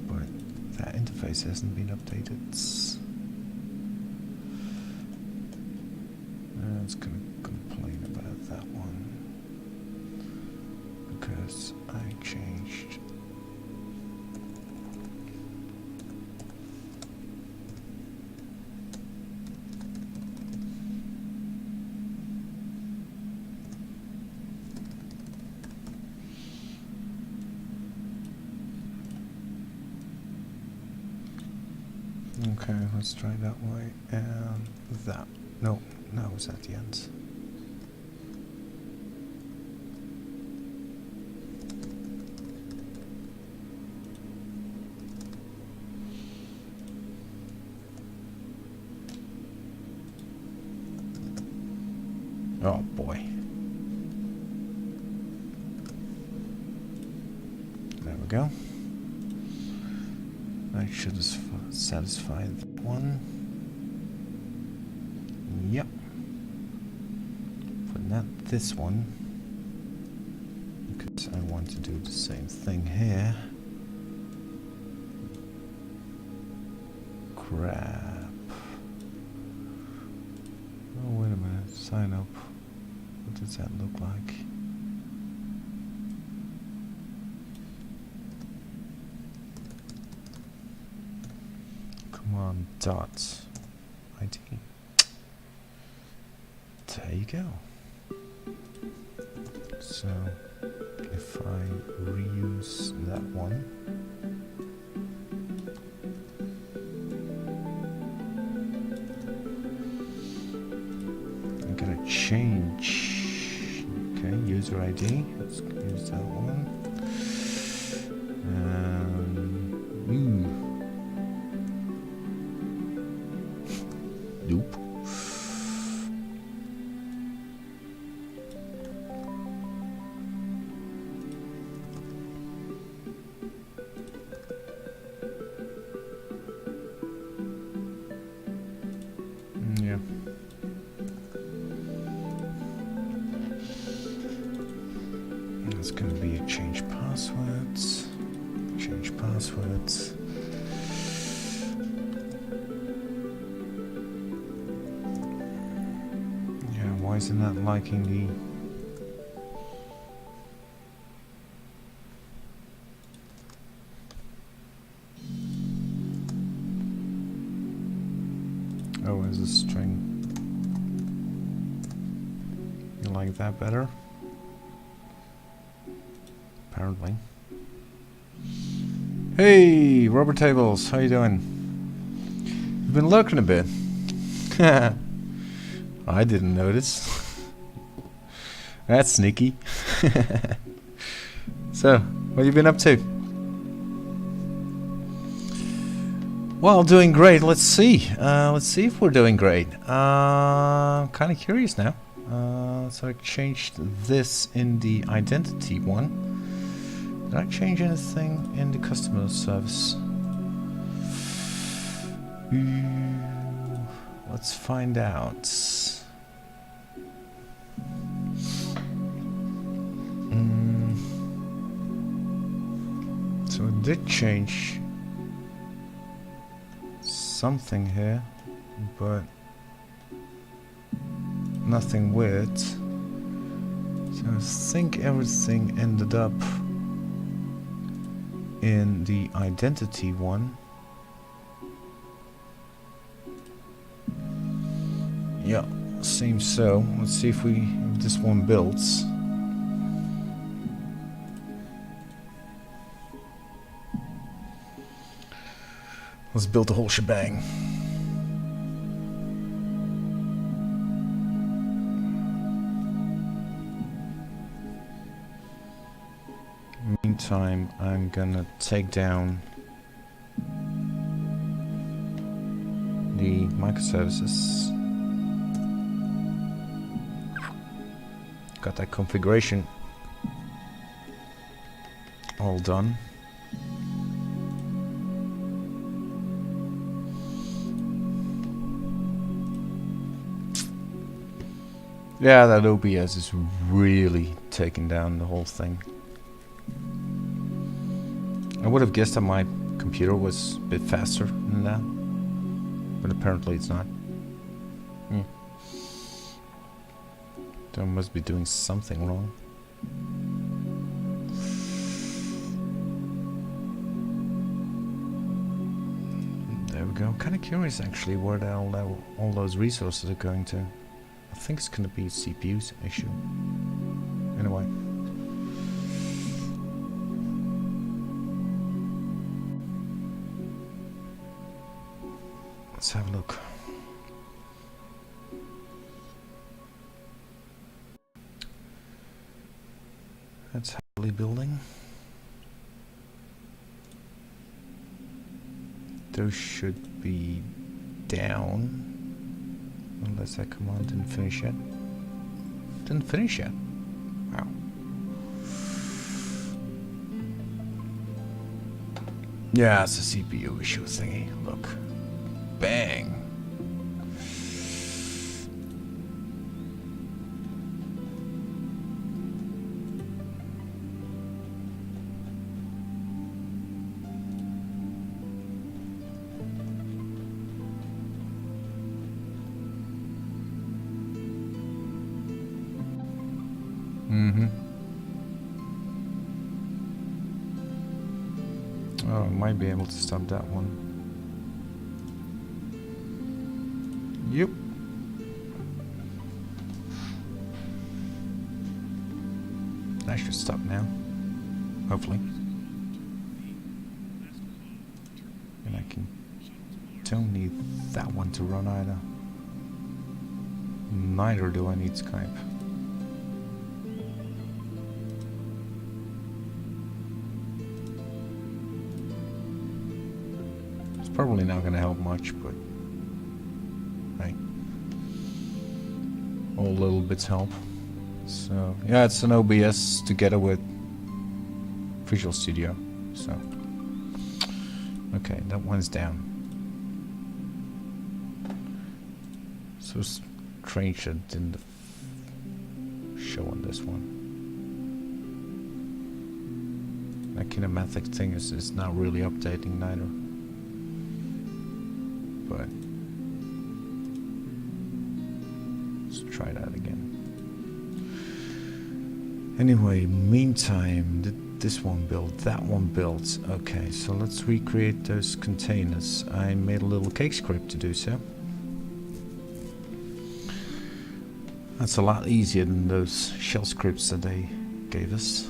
but that interface hasn't been updated. It's gonna complain about that one because I changed. Okay, let's try that way, and that. No, it's at the end. Oh boy. There we go. That should satisfy that one. Yep. But not this one. Because I want to do the same thing here. Crap. Oh, wait a minute. Sign up. What does that look like? On dot ID. There you go. So if I reuse that one, I'm gonna change. Okay, user ID. Let's use that one. Nope. Yeah. It's going to be a change passwords. Change passwords. is it not liking the... Oh, as a string. You like that better? Apparently. Hey, Robert Tables, how you doing? You've been lurking a bit. I didn't notice. That's sneaky. So, what have you been up to? Well, doing great. Let's see. Let's see if we're doing great. Kind of curious now. So I changed this in the identity one. Did I change anything in the customer service? Let's find out. So it did change something here, but nothing weird. So I think everything ended up in the identity one. Yeah, seems so. Let's see if this one builds. Let's build the whole shebang. Meantime, I'm gonna take down the microservices. Got that configuration all done. Yeah, that OBS is really taking down the whole thing. I would have guessed that my computer was a bit faster than that, but apparently it's not. So I must be doing something wrong. There we go. Kind of curious actually where all those resources are going to. I think it's going to be a CPU's issue. Anyway. Let's have a look. That's heavily building. Those should be down. Unless that command didn't finish yet. Didn't finish yet. Wow. Yeah, it's a CPU issue thingy. Look. Bang. Oh, I might be able to stop that one. Yep. That should stop now. Hopefully. And I don't need that one to run either. Neither do I need Skype. Probably not going to help much, but hey, all little bits help. So yeah, it's an OBS together with Visual Studio. So okay, that one's down. So strange that didn't show on this one. That kinematic thing is not really updating neither. But let's try that again. Anyway, meantime, did this one build, that one built. Okay, so let's recreate those containers. I made a little cake script to do so. That's a lot easier than those shell scripts that they gave us.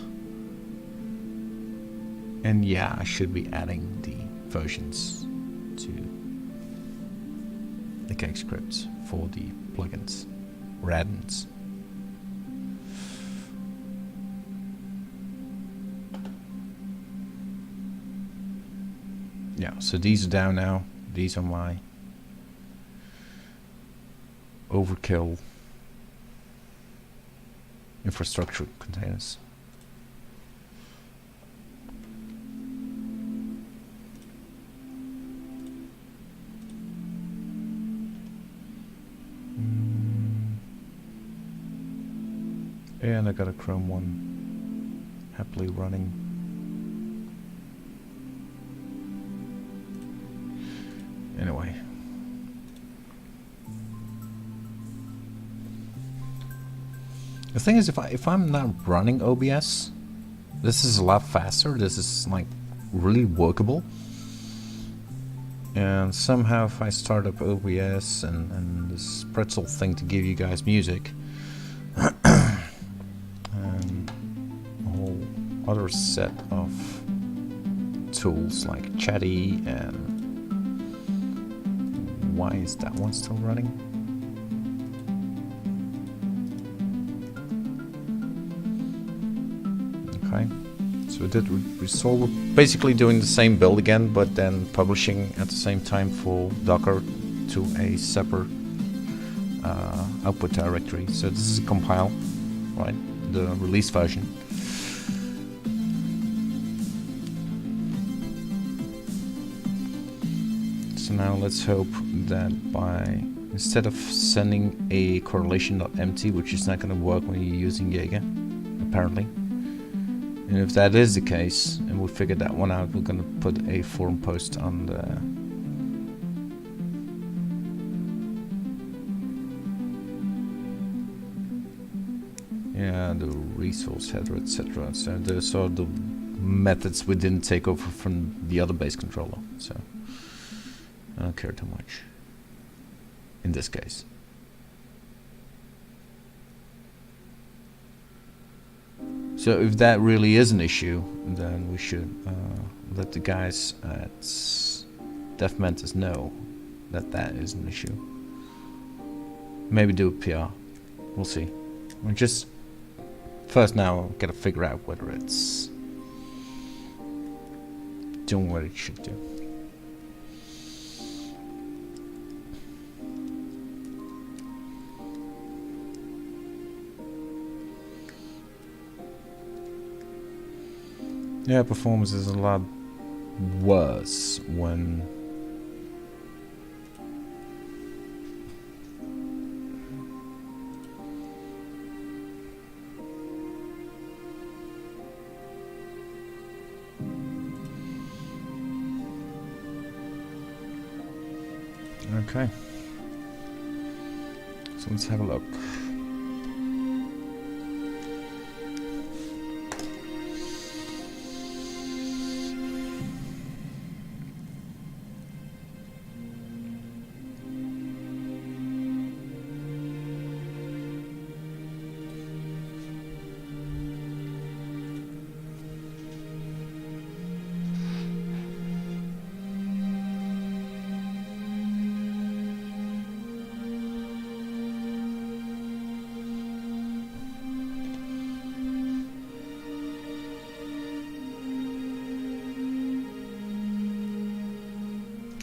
And yeah, I should be adding the versions to the cake scripts for the plugins, add-ins. Yeah, so these are down now. These are my overkill infrastructure containers. And I got a Chrome one happily running. Anyway. The thing is, if I'm not running OBS, this is a lot faster. This is like really workable. And somehow if I start up OBS and this pretzel thing to give you guys music, and a whole other set of tools like Chatty, and why is that one still running? Okay, so we're basically doing the same build again, but then publishing at the same time for Docker to a separate output directory. So this is a compile, right? The release version. So now let's hope that instead of sending a correlation.empty, which is not going to work when you're using Jaeger, apparently. And if that is the case, and we figured that one out, we're going to put a forum post on the the resource header, etc. So those are the methods we didn't take over from the other base controller. So I don't care too much in this case. So if that really is an issue, then we should let the guys at Dev Mentis know that that is an issue. Maybe do a PR. We'll see. We're just first now gotta figure out whether it's doing what it should do. Yeah, performance is a lot worse when okay. So let's have a look.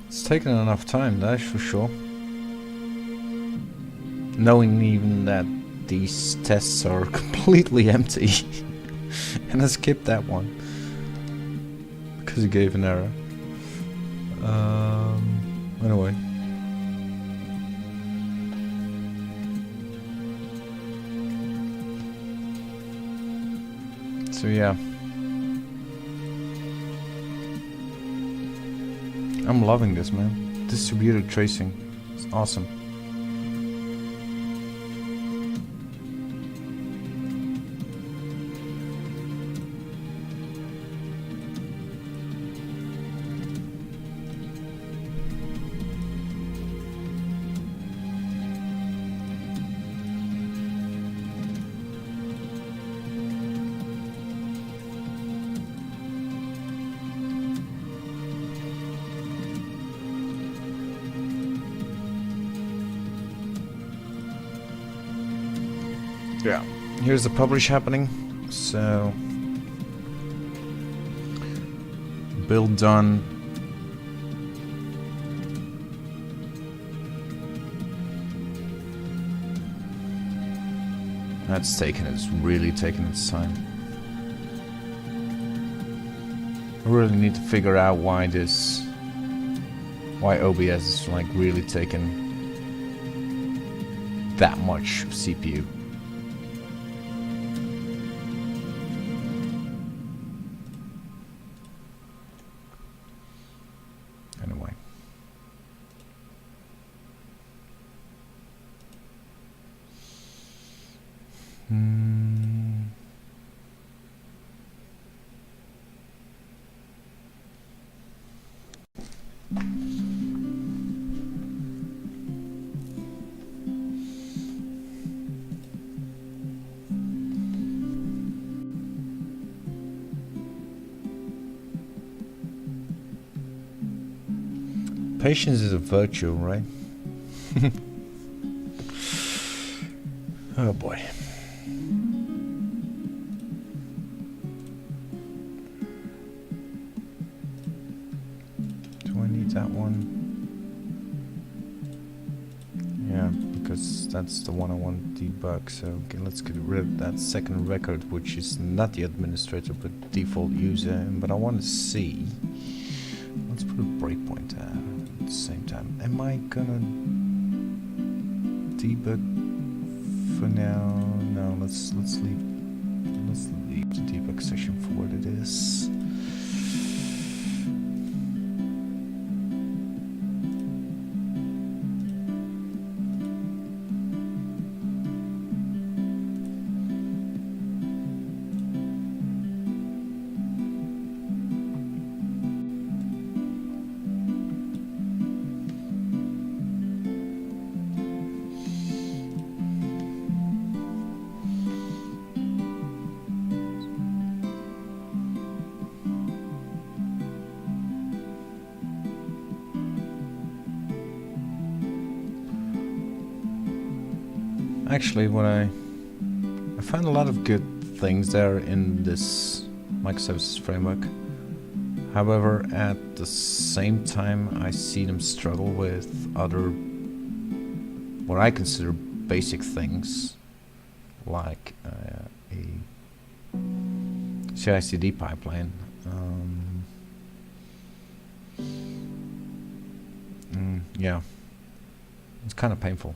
It's taken enough time, that's for sure. Knowing even that these tests are completely empty. And I skipped that one because it gave an error. Anyway. So yeah. I'm loving this, man. Distributed tracing. It's awesome. Yeah, here's the publish happening. So build done. That's it's really taking its time. I really need to figure out why OBS is like really taking that much CPU. Anyway. Patience is a virtue, right? Oh boy. Do I need that one? Yeah, because that's the one I want to debug. So okay, let's get rid of that second record, which is not the administrator but default user. But I want to see. Let's put a breakpoint there at the same time. Am I gonna debug for now? No, let's leave the debug session for what it is. Actually, what I found a lot of good things there in this microservices framework. However, at the same time, I see them struggle with other, what I consider basic things, like a CI/CD pipeline. Yeah, it's kind of painful.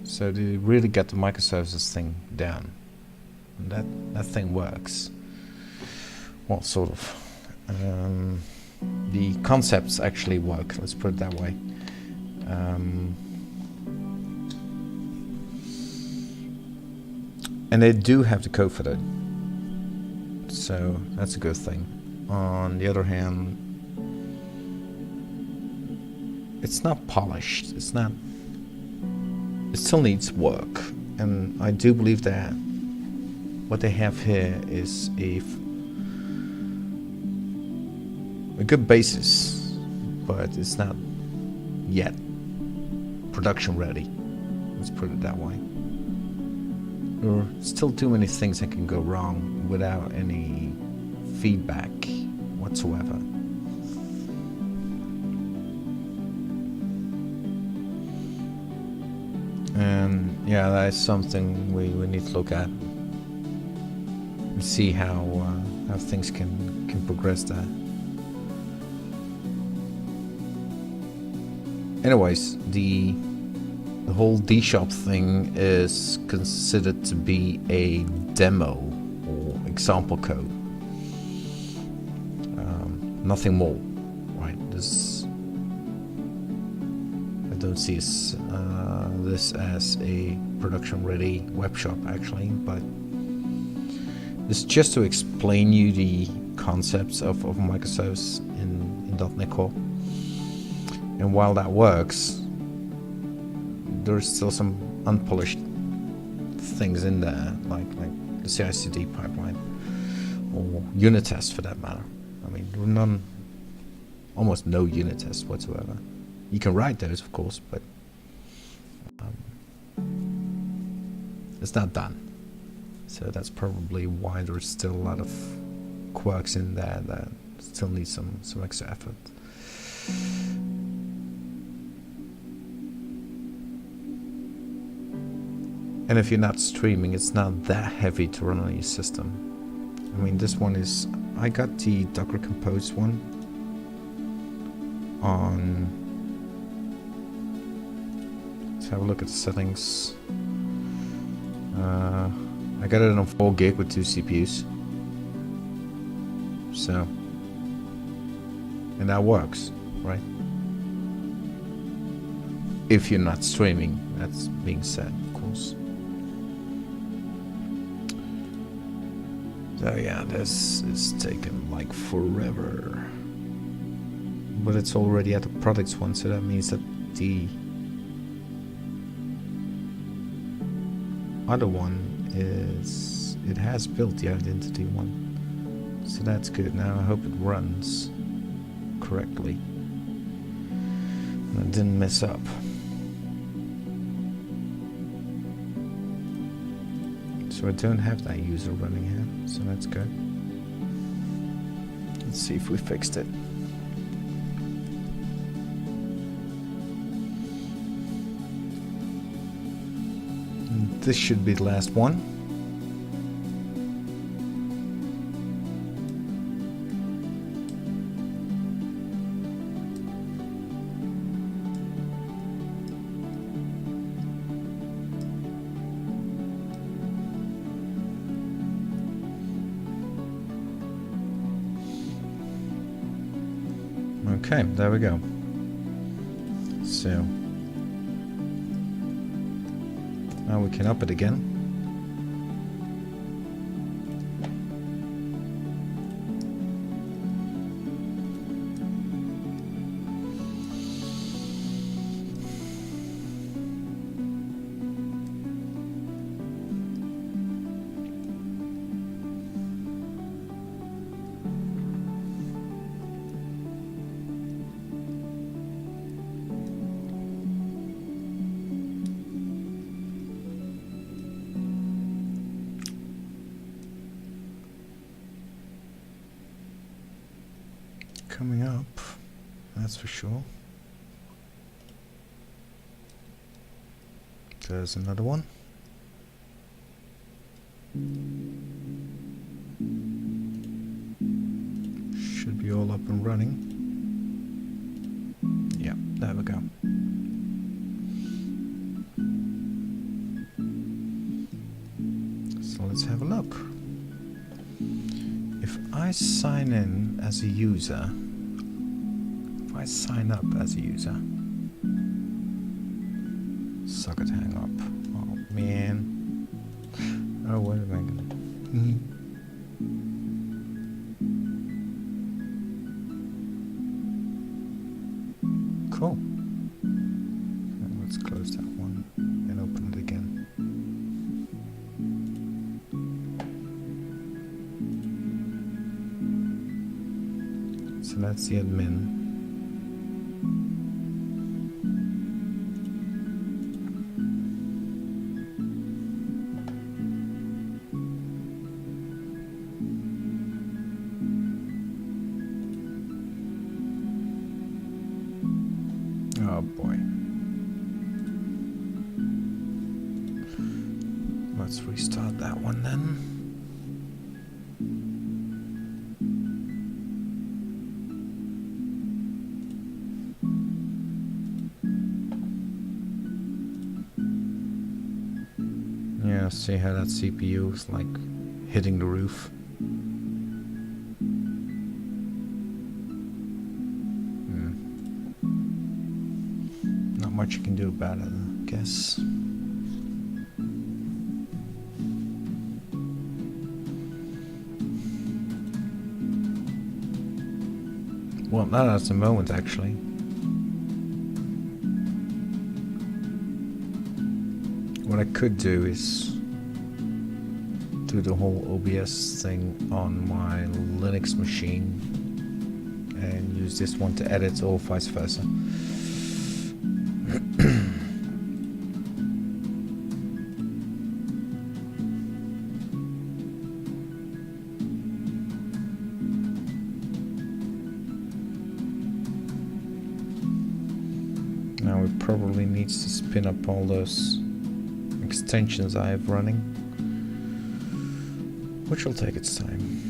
So to really get the microservices thing down, and that thing works. Well, sort of. The concepts actually work. Let's put it that way. And they do have the code for that. So that's a good thing. On the other hand, it's not polished. It's not. It still needs work, and I do believe that what they have here is a good basis, but it's not yet production ready. Let's put it that way. There are still too many things that can go wrong without any feedback whatsoever. And yeah, that is something we need to look at and see how things can progress there. Anyways, the whole DShop thing is considered to be a demo or example code. Nothing more, right? This I don't see this as a production-ready web shop actually, but it's just to explain you the concepts of microservices in .NET Core. And while that works, there's still some unpolished things in there, like the CI/CD pipeline or unit tests for that matter. I mean, there are almost no unit tests whatsoever. You can write those, of course, but it's not done. So that's probably why there's still a lot of quirks in there that still need some extra effort. And if you're not streaming, it's not that heavy to run on your system. I mean, this one is, I got the Docker Compose one on, let's have a look at the settings. I got it on 4 gig with 2 CPUs. So, and that works, right? If you're not streaming, that's being said, of course. So yeah, this is taking like forever. But it's already at the products one, so that means that the other one is, it has built the identity one. So that's good. Now I hope it runs correctly and I didn't mess up. So I don't have that user running here, so that's good. Let's see if we fixed it. And this should be the last one. Okay, there we go. So now we can up it again. Coming up, that's for sure. There's another one. Should be all up and running. Yeah, there we go. So let's have a look. If I sign in as a user, if I sign up as a user, socket hang up. Oh man. Oh, what am I gonna? Cool. Okay, let's close that one and open it again. So that's the admin. Oh boy. Let's restart that one then. Yeah, see how that CPU is like hitting the roof. Not much you can do about it, I guess. Well, not at the moment, actually. What I could do is do the whole OBS thing on my Linux machine and use this one to edit, or vice versa. now it probably needs to spin up all those extensions I have running, which will take its time.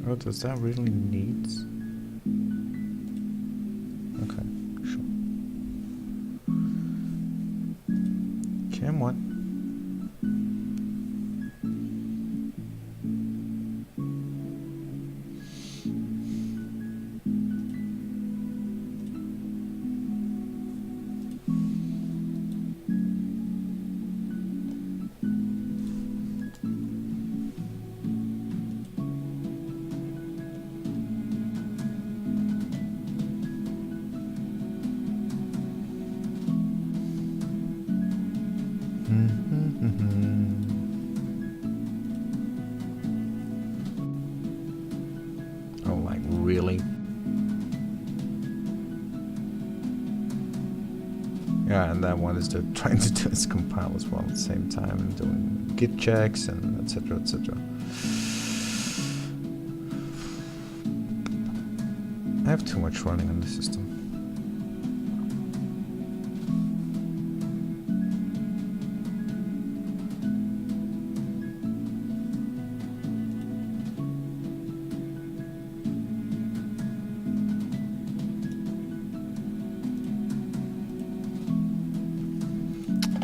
Oh, does that really need? Okay, sure. Come on. Oh, like really? Yeah, and that one is trying to do its compile as well at the same time, and doing git checks and etc. etc. I have too much running on the system.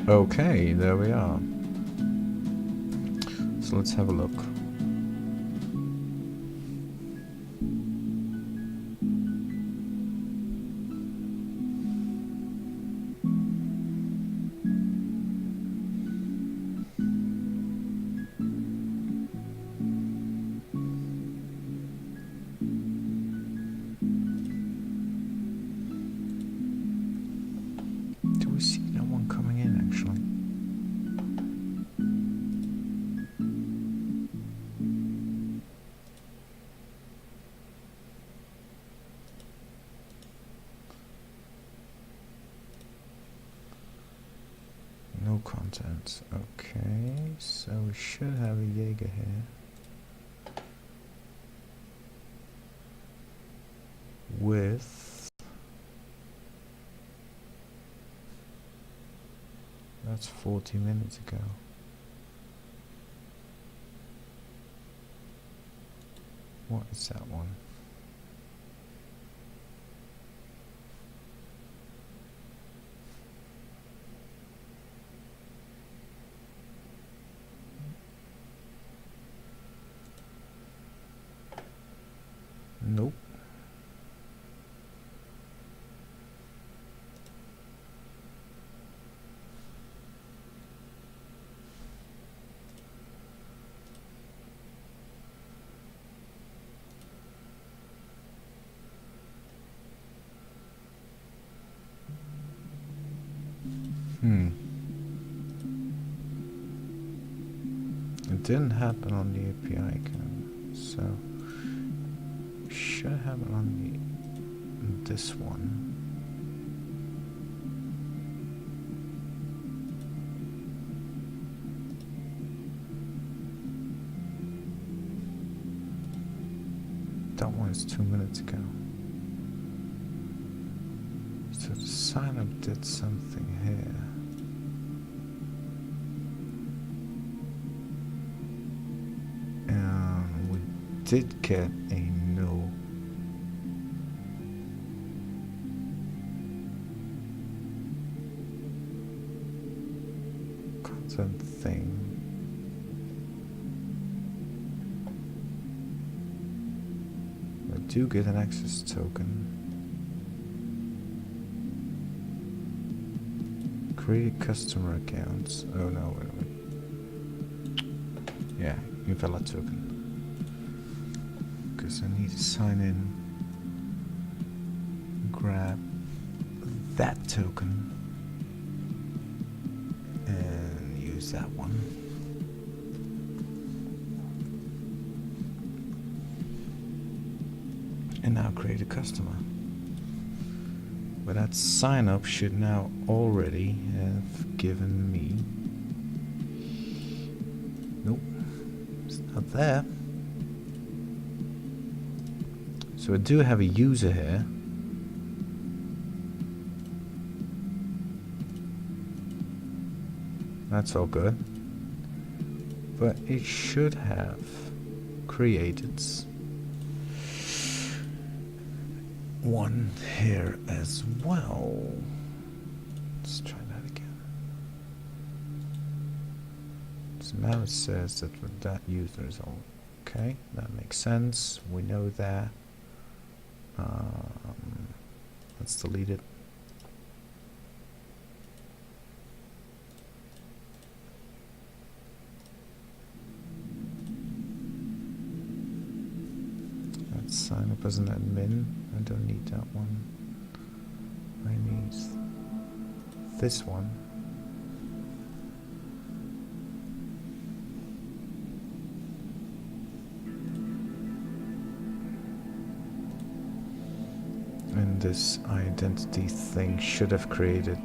Okay, there we are. So let's have a look. Do we see that one coming in actually? No content. Okay, so we should have a Jaeger here. With... That's 40 minutes ago. What is that one? Nope. It didn't happen on the API account, so it should happen on this one. That one is 2 minutes ago. So the sign up did something here. And we did get a no. Content thing. I do get an access token. Create customer accounts. Oh no, wait a minute. Yeah, invalid token. Because I need to sign in, grab that token, and use that one. And now create a customer. But that sign up should now already have given me... Nope, it's not there. So I do have a user here. That's all good. But it should have created one here as well. Let's try that again. So now it says that with that user is all okay. That makes sense. We know that. Let's delete it. Let's sign up as an admin. I don't need that one. I need this one. And this identity thing should have created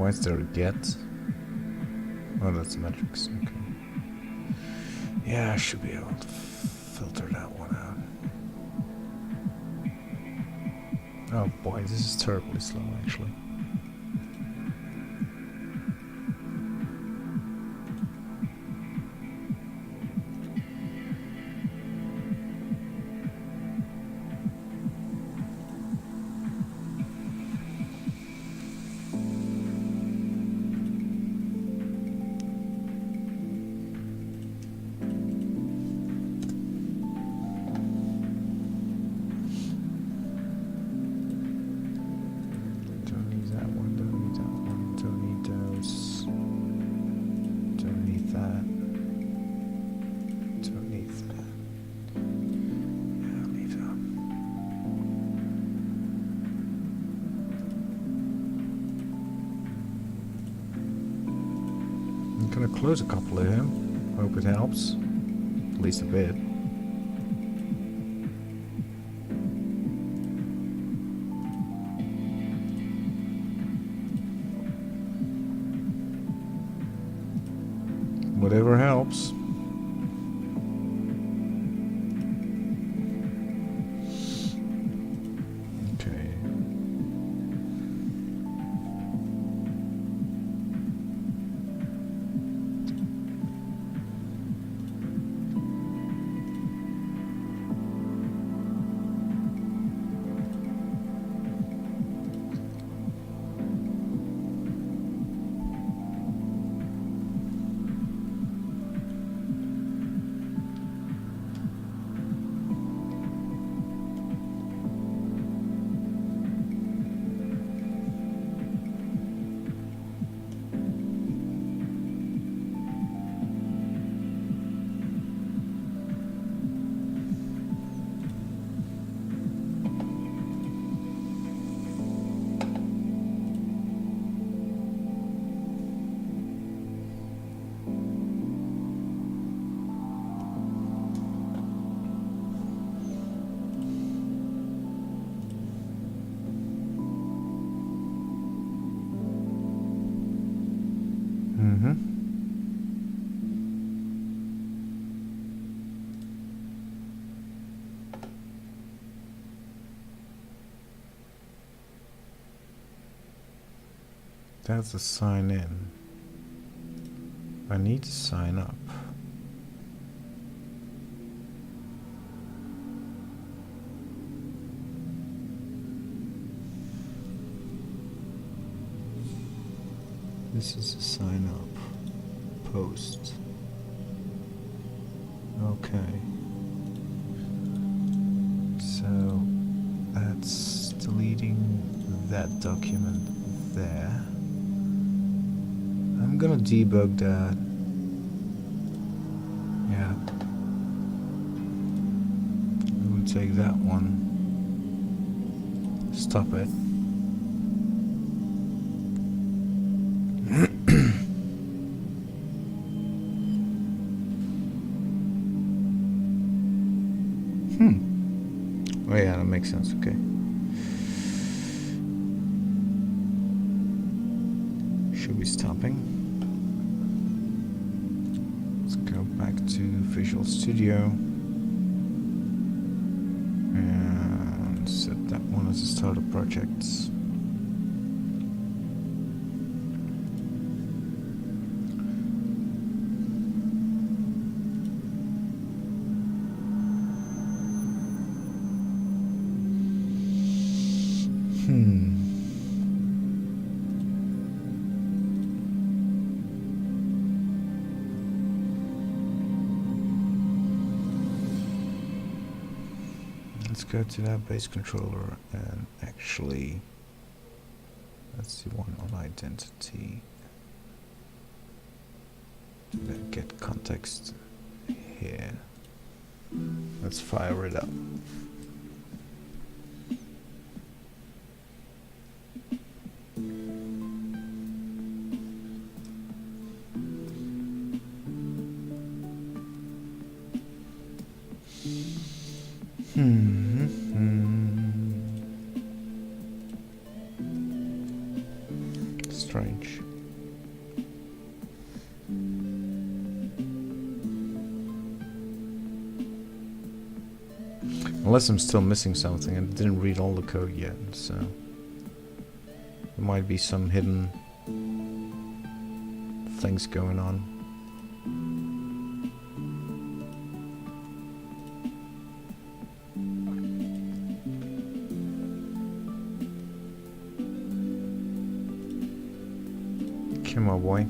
why is there a get? Oh, that's metrics. Okay. Yeah, I should be able to filter that one out. Oh boy, this is terribly slow actually. Gonna close a couple of them. Hope it helps. At least a bit. Whatever helps. That's a sign in. I need to sign up. This is a sign up post. Okay. So that's deleting that document there. I'm gonna debug that. Yeah. I'm gonna take that one. Stop it. Oh yeah, that makes sense, okay. Should be stopping. Let's go back to Visual Studio and set that one as a starter project. Let's go to that base controller and actually that's the one on identity. Then get context here. Let's fire it up. Strange. Unless I'm still missing something and didn't read all the code yet, so there might be some hidden things going on. Come on, boy.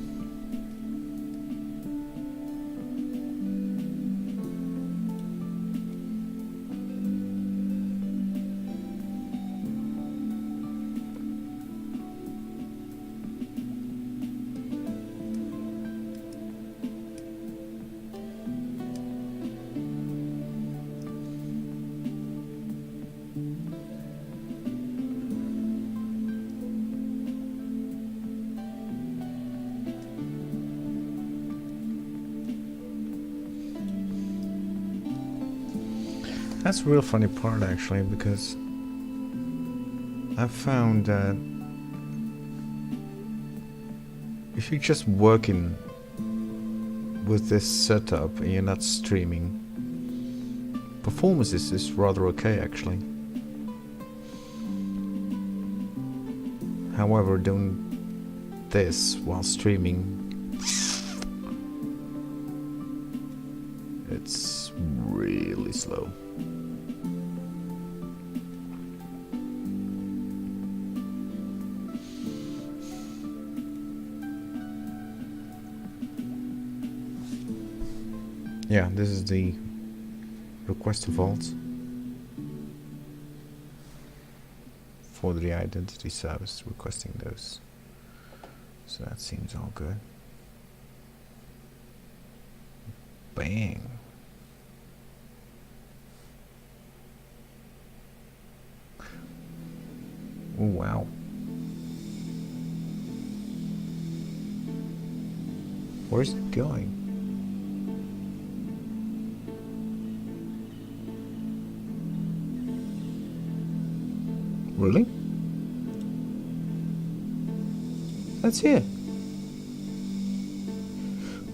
That's a real funny part actually, because I found that if you're just working with this setup and you're not streaming, performance is rather okay actually. However, doing this while streaming, it's really slow. Yeah, this is the request vault for the identity service requesting those. So that seems all good. Bang. Oh wow. Where's it going? Really? That's it.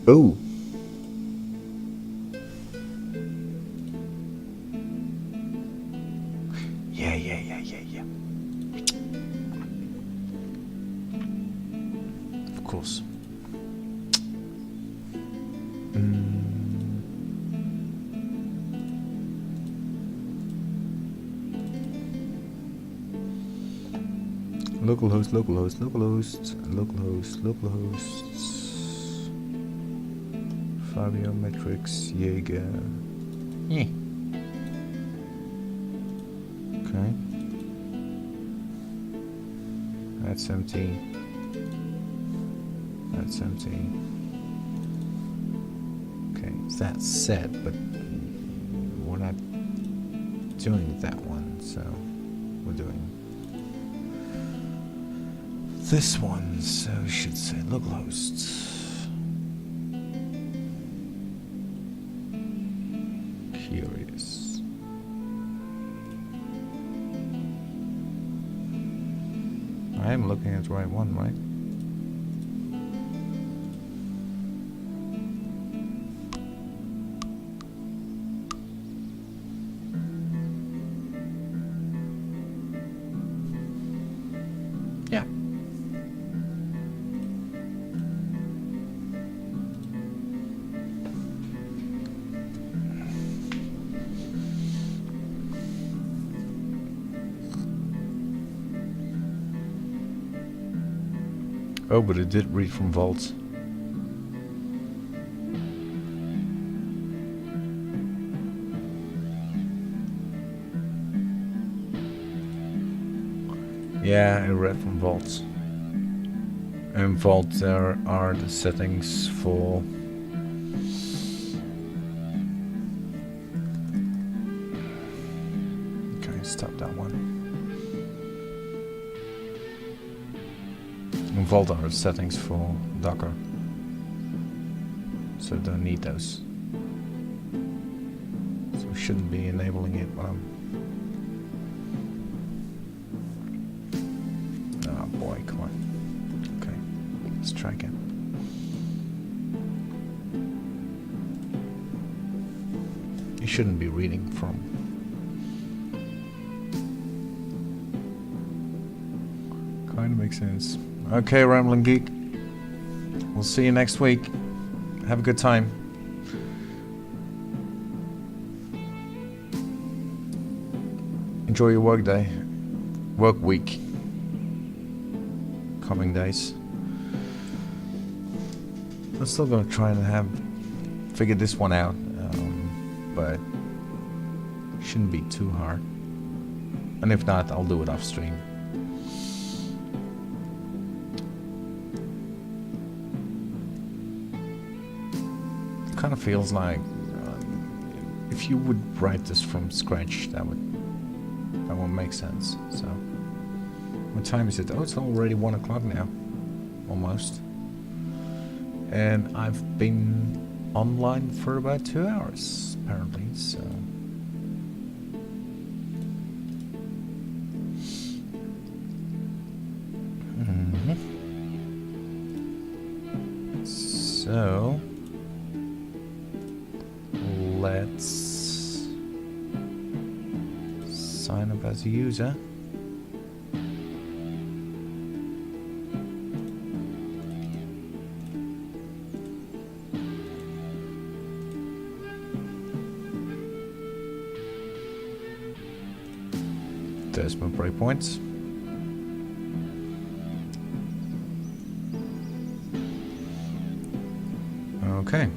Oh. Yeah. course. Localhost, localhost, localhost, localhost, localhosts. Fabio, Matrix, Jaeger. Yeah. Okay. That's empty. That's empty. Okay, that's set, but we're not doing that one, so we're doing this one, so we should say localhosts. Curious. I am looking at the right one, right? Yeah. Oh, but it did read from vaults. Yeah, it read from vaults. And vault there are the settings for okay, stop that one. And vault are the settings for Docker. So don't need those. So we shouldn't be enabling it while oh boy, come on. Okay, let's try again. You shouldn't be reading from. Kinda makes sense. Okay, Rambling Geek. We'll see you next week. Have a good time. Enjoy your work day. Work week. Coming days. I'm still gonna try and figure this one out, but shouldn't be too hard. And if not, I'll do it off stream. Kind of feels like if you would write this from scratch, that would make sense. So, what time is it? Oh, it's already 1 o'clock now, almost. And I've been online for about 2 hours, apparently. So, so. Let's sign up as a user. There's my breakpoints. Okay.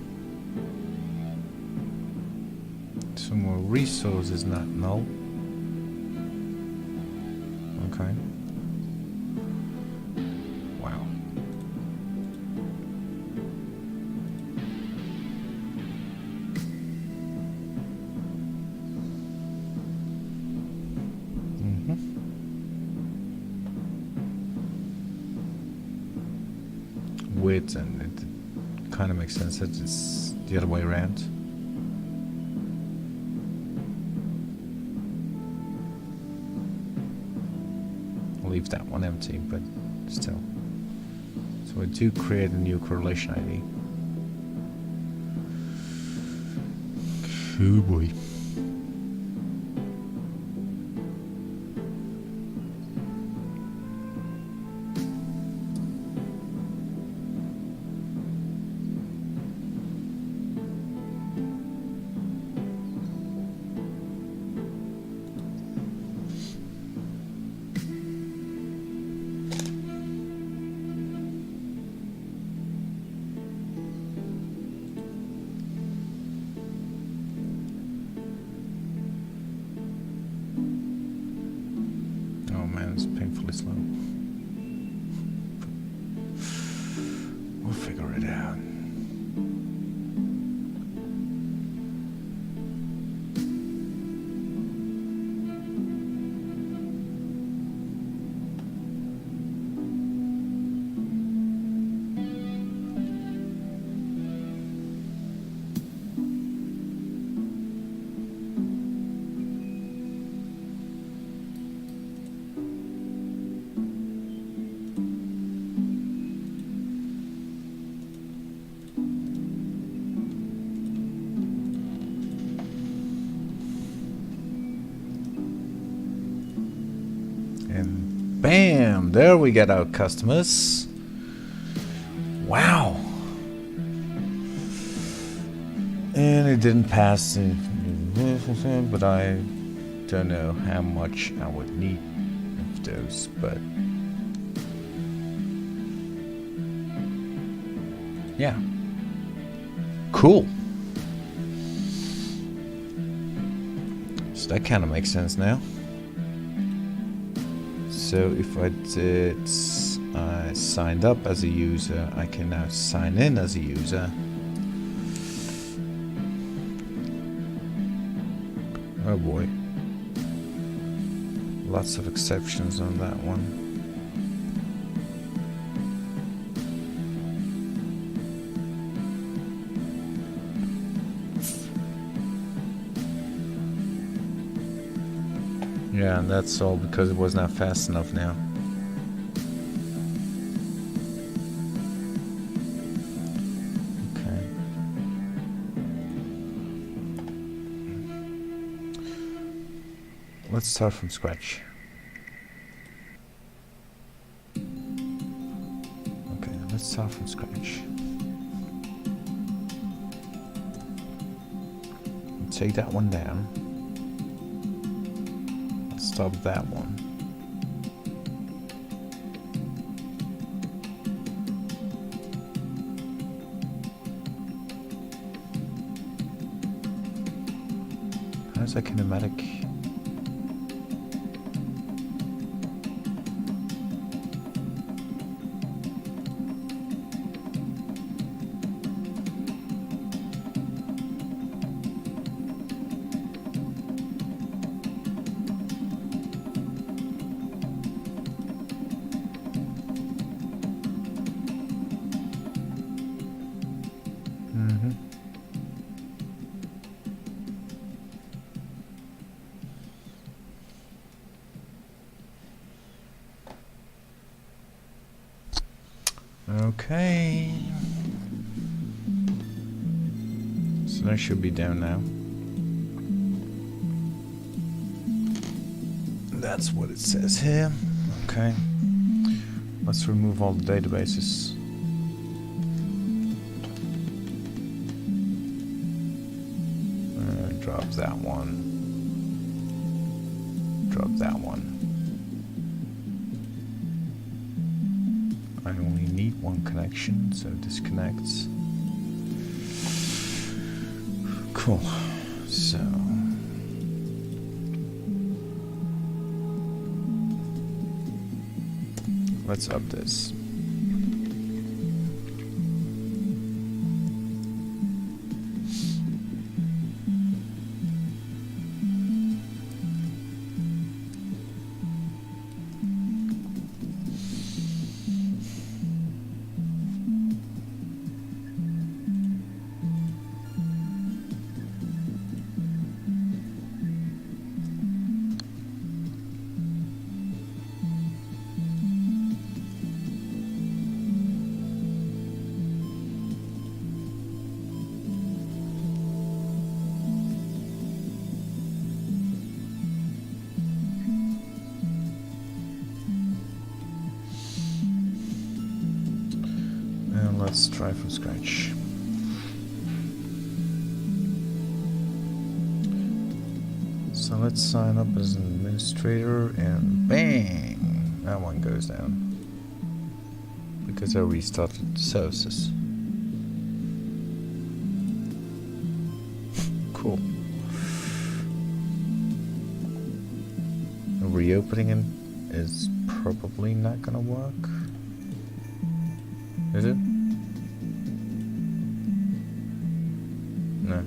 Some more resources not null. Okay. Wow. Width, and it kind of makes sense that it's the other way around. Leave that one empty, but still. So I do create a new correlation ID. Oh boy. bit slow. We'll figure it out. And bam! There we get our customers. Wow! And it didn't pass, but I don't know how much I would need of those, but yeah. Cool. So that kind of makes sense now. So if I signed up as a user, I can now sign in as a user. Oh boy. Lots of exceptions on that one. Yeah, and that's all because it was not fast enough now. Okay. Let's start from scratch. Okay, let's start from scratch. Take that one down. Stop that one. How's that kinematic? Okay. So that should be down now. That's what it says here. Okay. Let's remove all the databases. Drop that one. Drop that one. I only need one connection, so disconnects. Cool. So let's up this. Let's try from scratch. So let's sign up as an administrator and bang! That one goes down. Because I restarted the services. Cool. Reopening is probably not gonna work. Is it? No.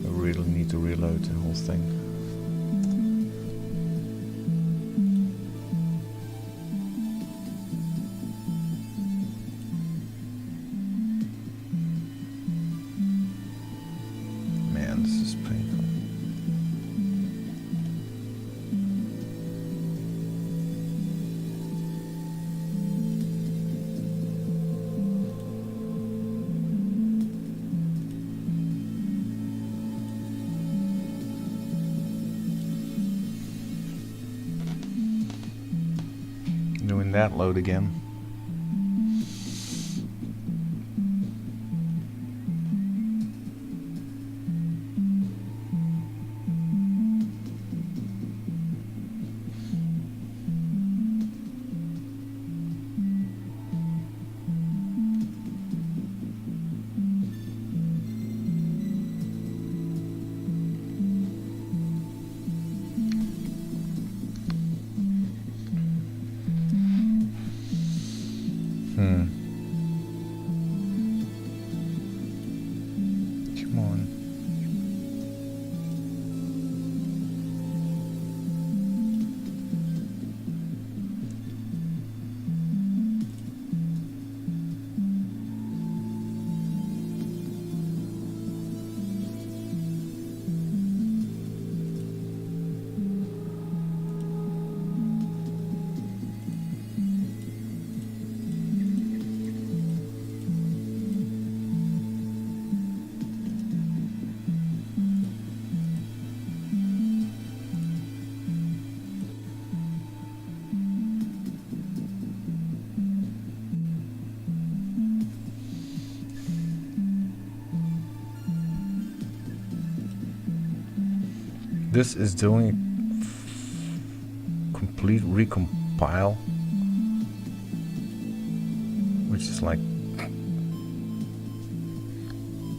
I really need to reload the whole thing. Man, this is painful. Doing that load again. Come on. This is doing complete recompile, which is like,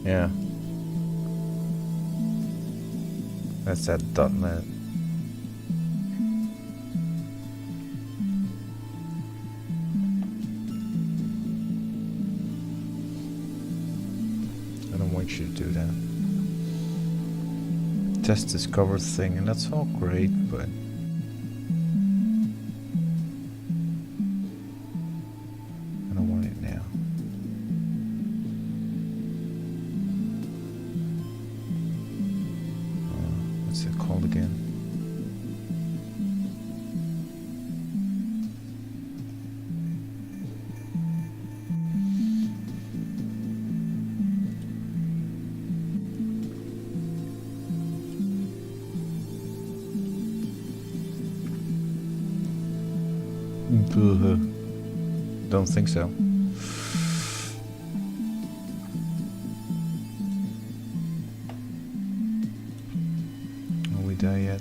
yeah, that's that .NET. I don't want you to do that. Test discover thing, and that's all great, but I don't want it now. What's it called again? Don't think so. Are we there yet?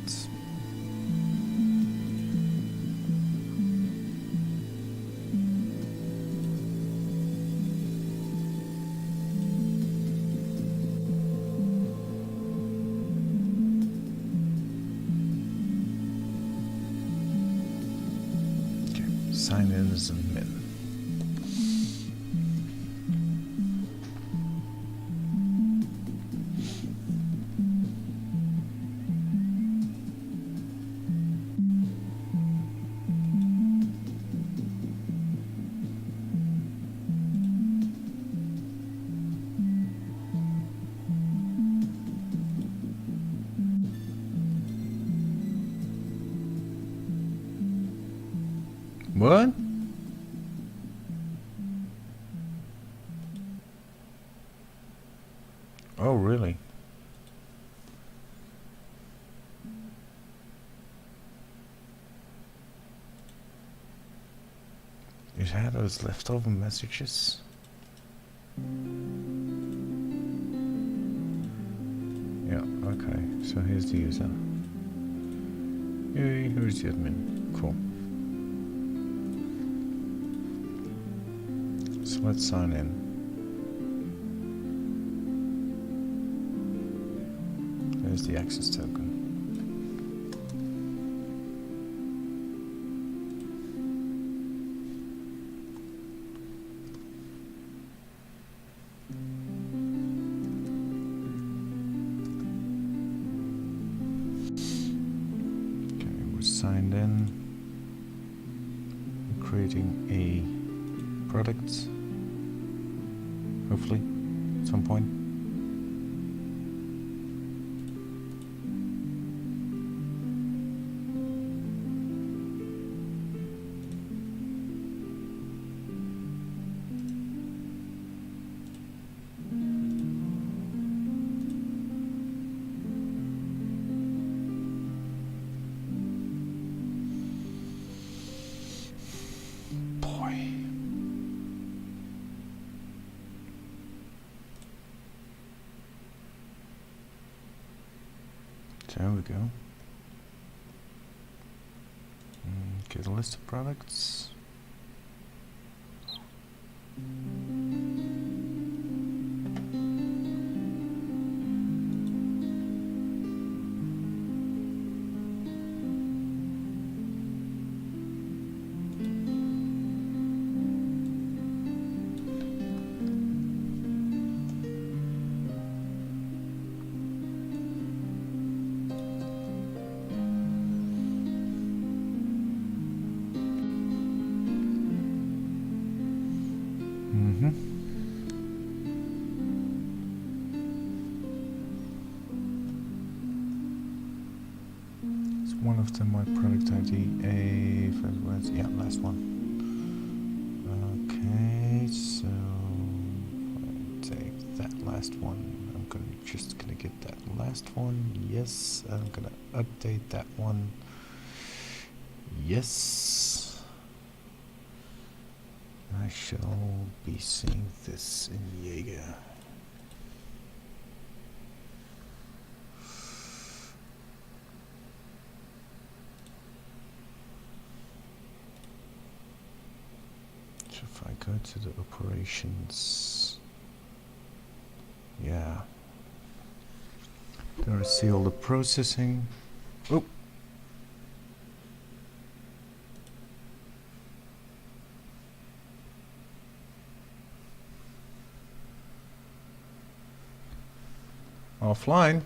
Sign in as a min. What? Oh, really? It had those leftover messages. Yeah, okay. So here's the user. Yay, here's the admin. Cool. So let's sign in. There's the access token. signed in. I'm creating a product, hopefully, at some point. There we go. Get a list of products. One of them, my product ID, yeah, last one. Okay, so I'll take that last one. I'm just gonna get that last one. Yes, I'm gonna update that one. Yes, I shall be seeing this in Jaeger. If I go to the operations, yeah, there I see all the processing. Oh, offline.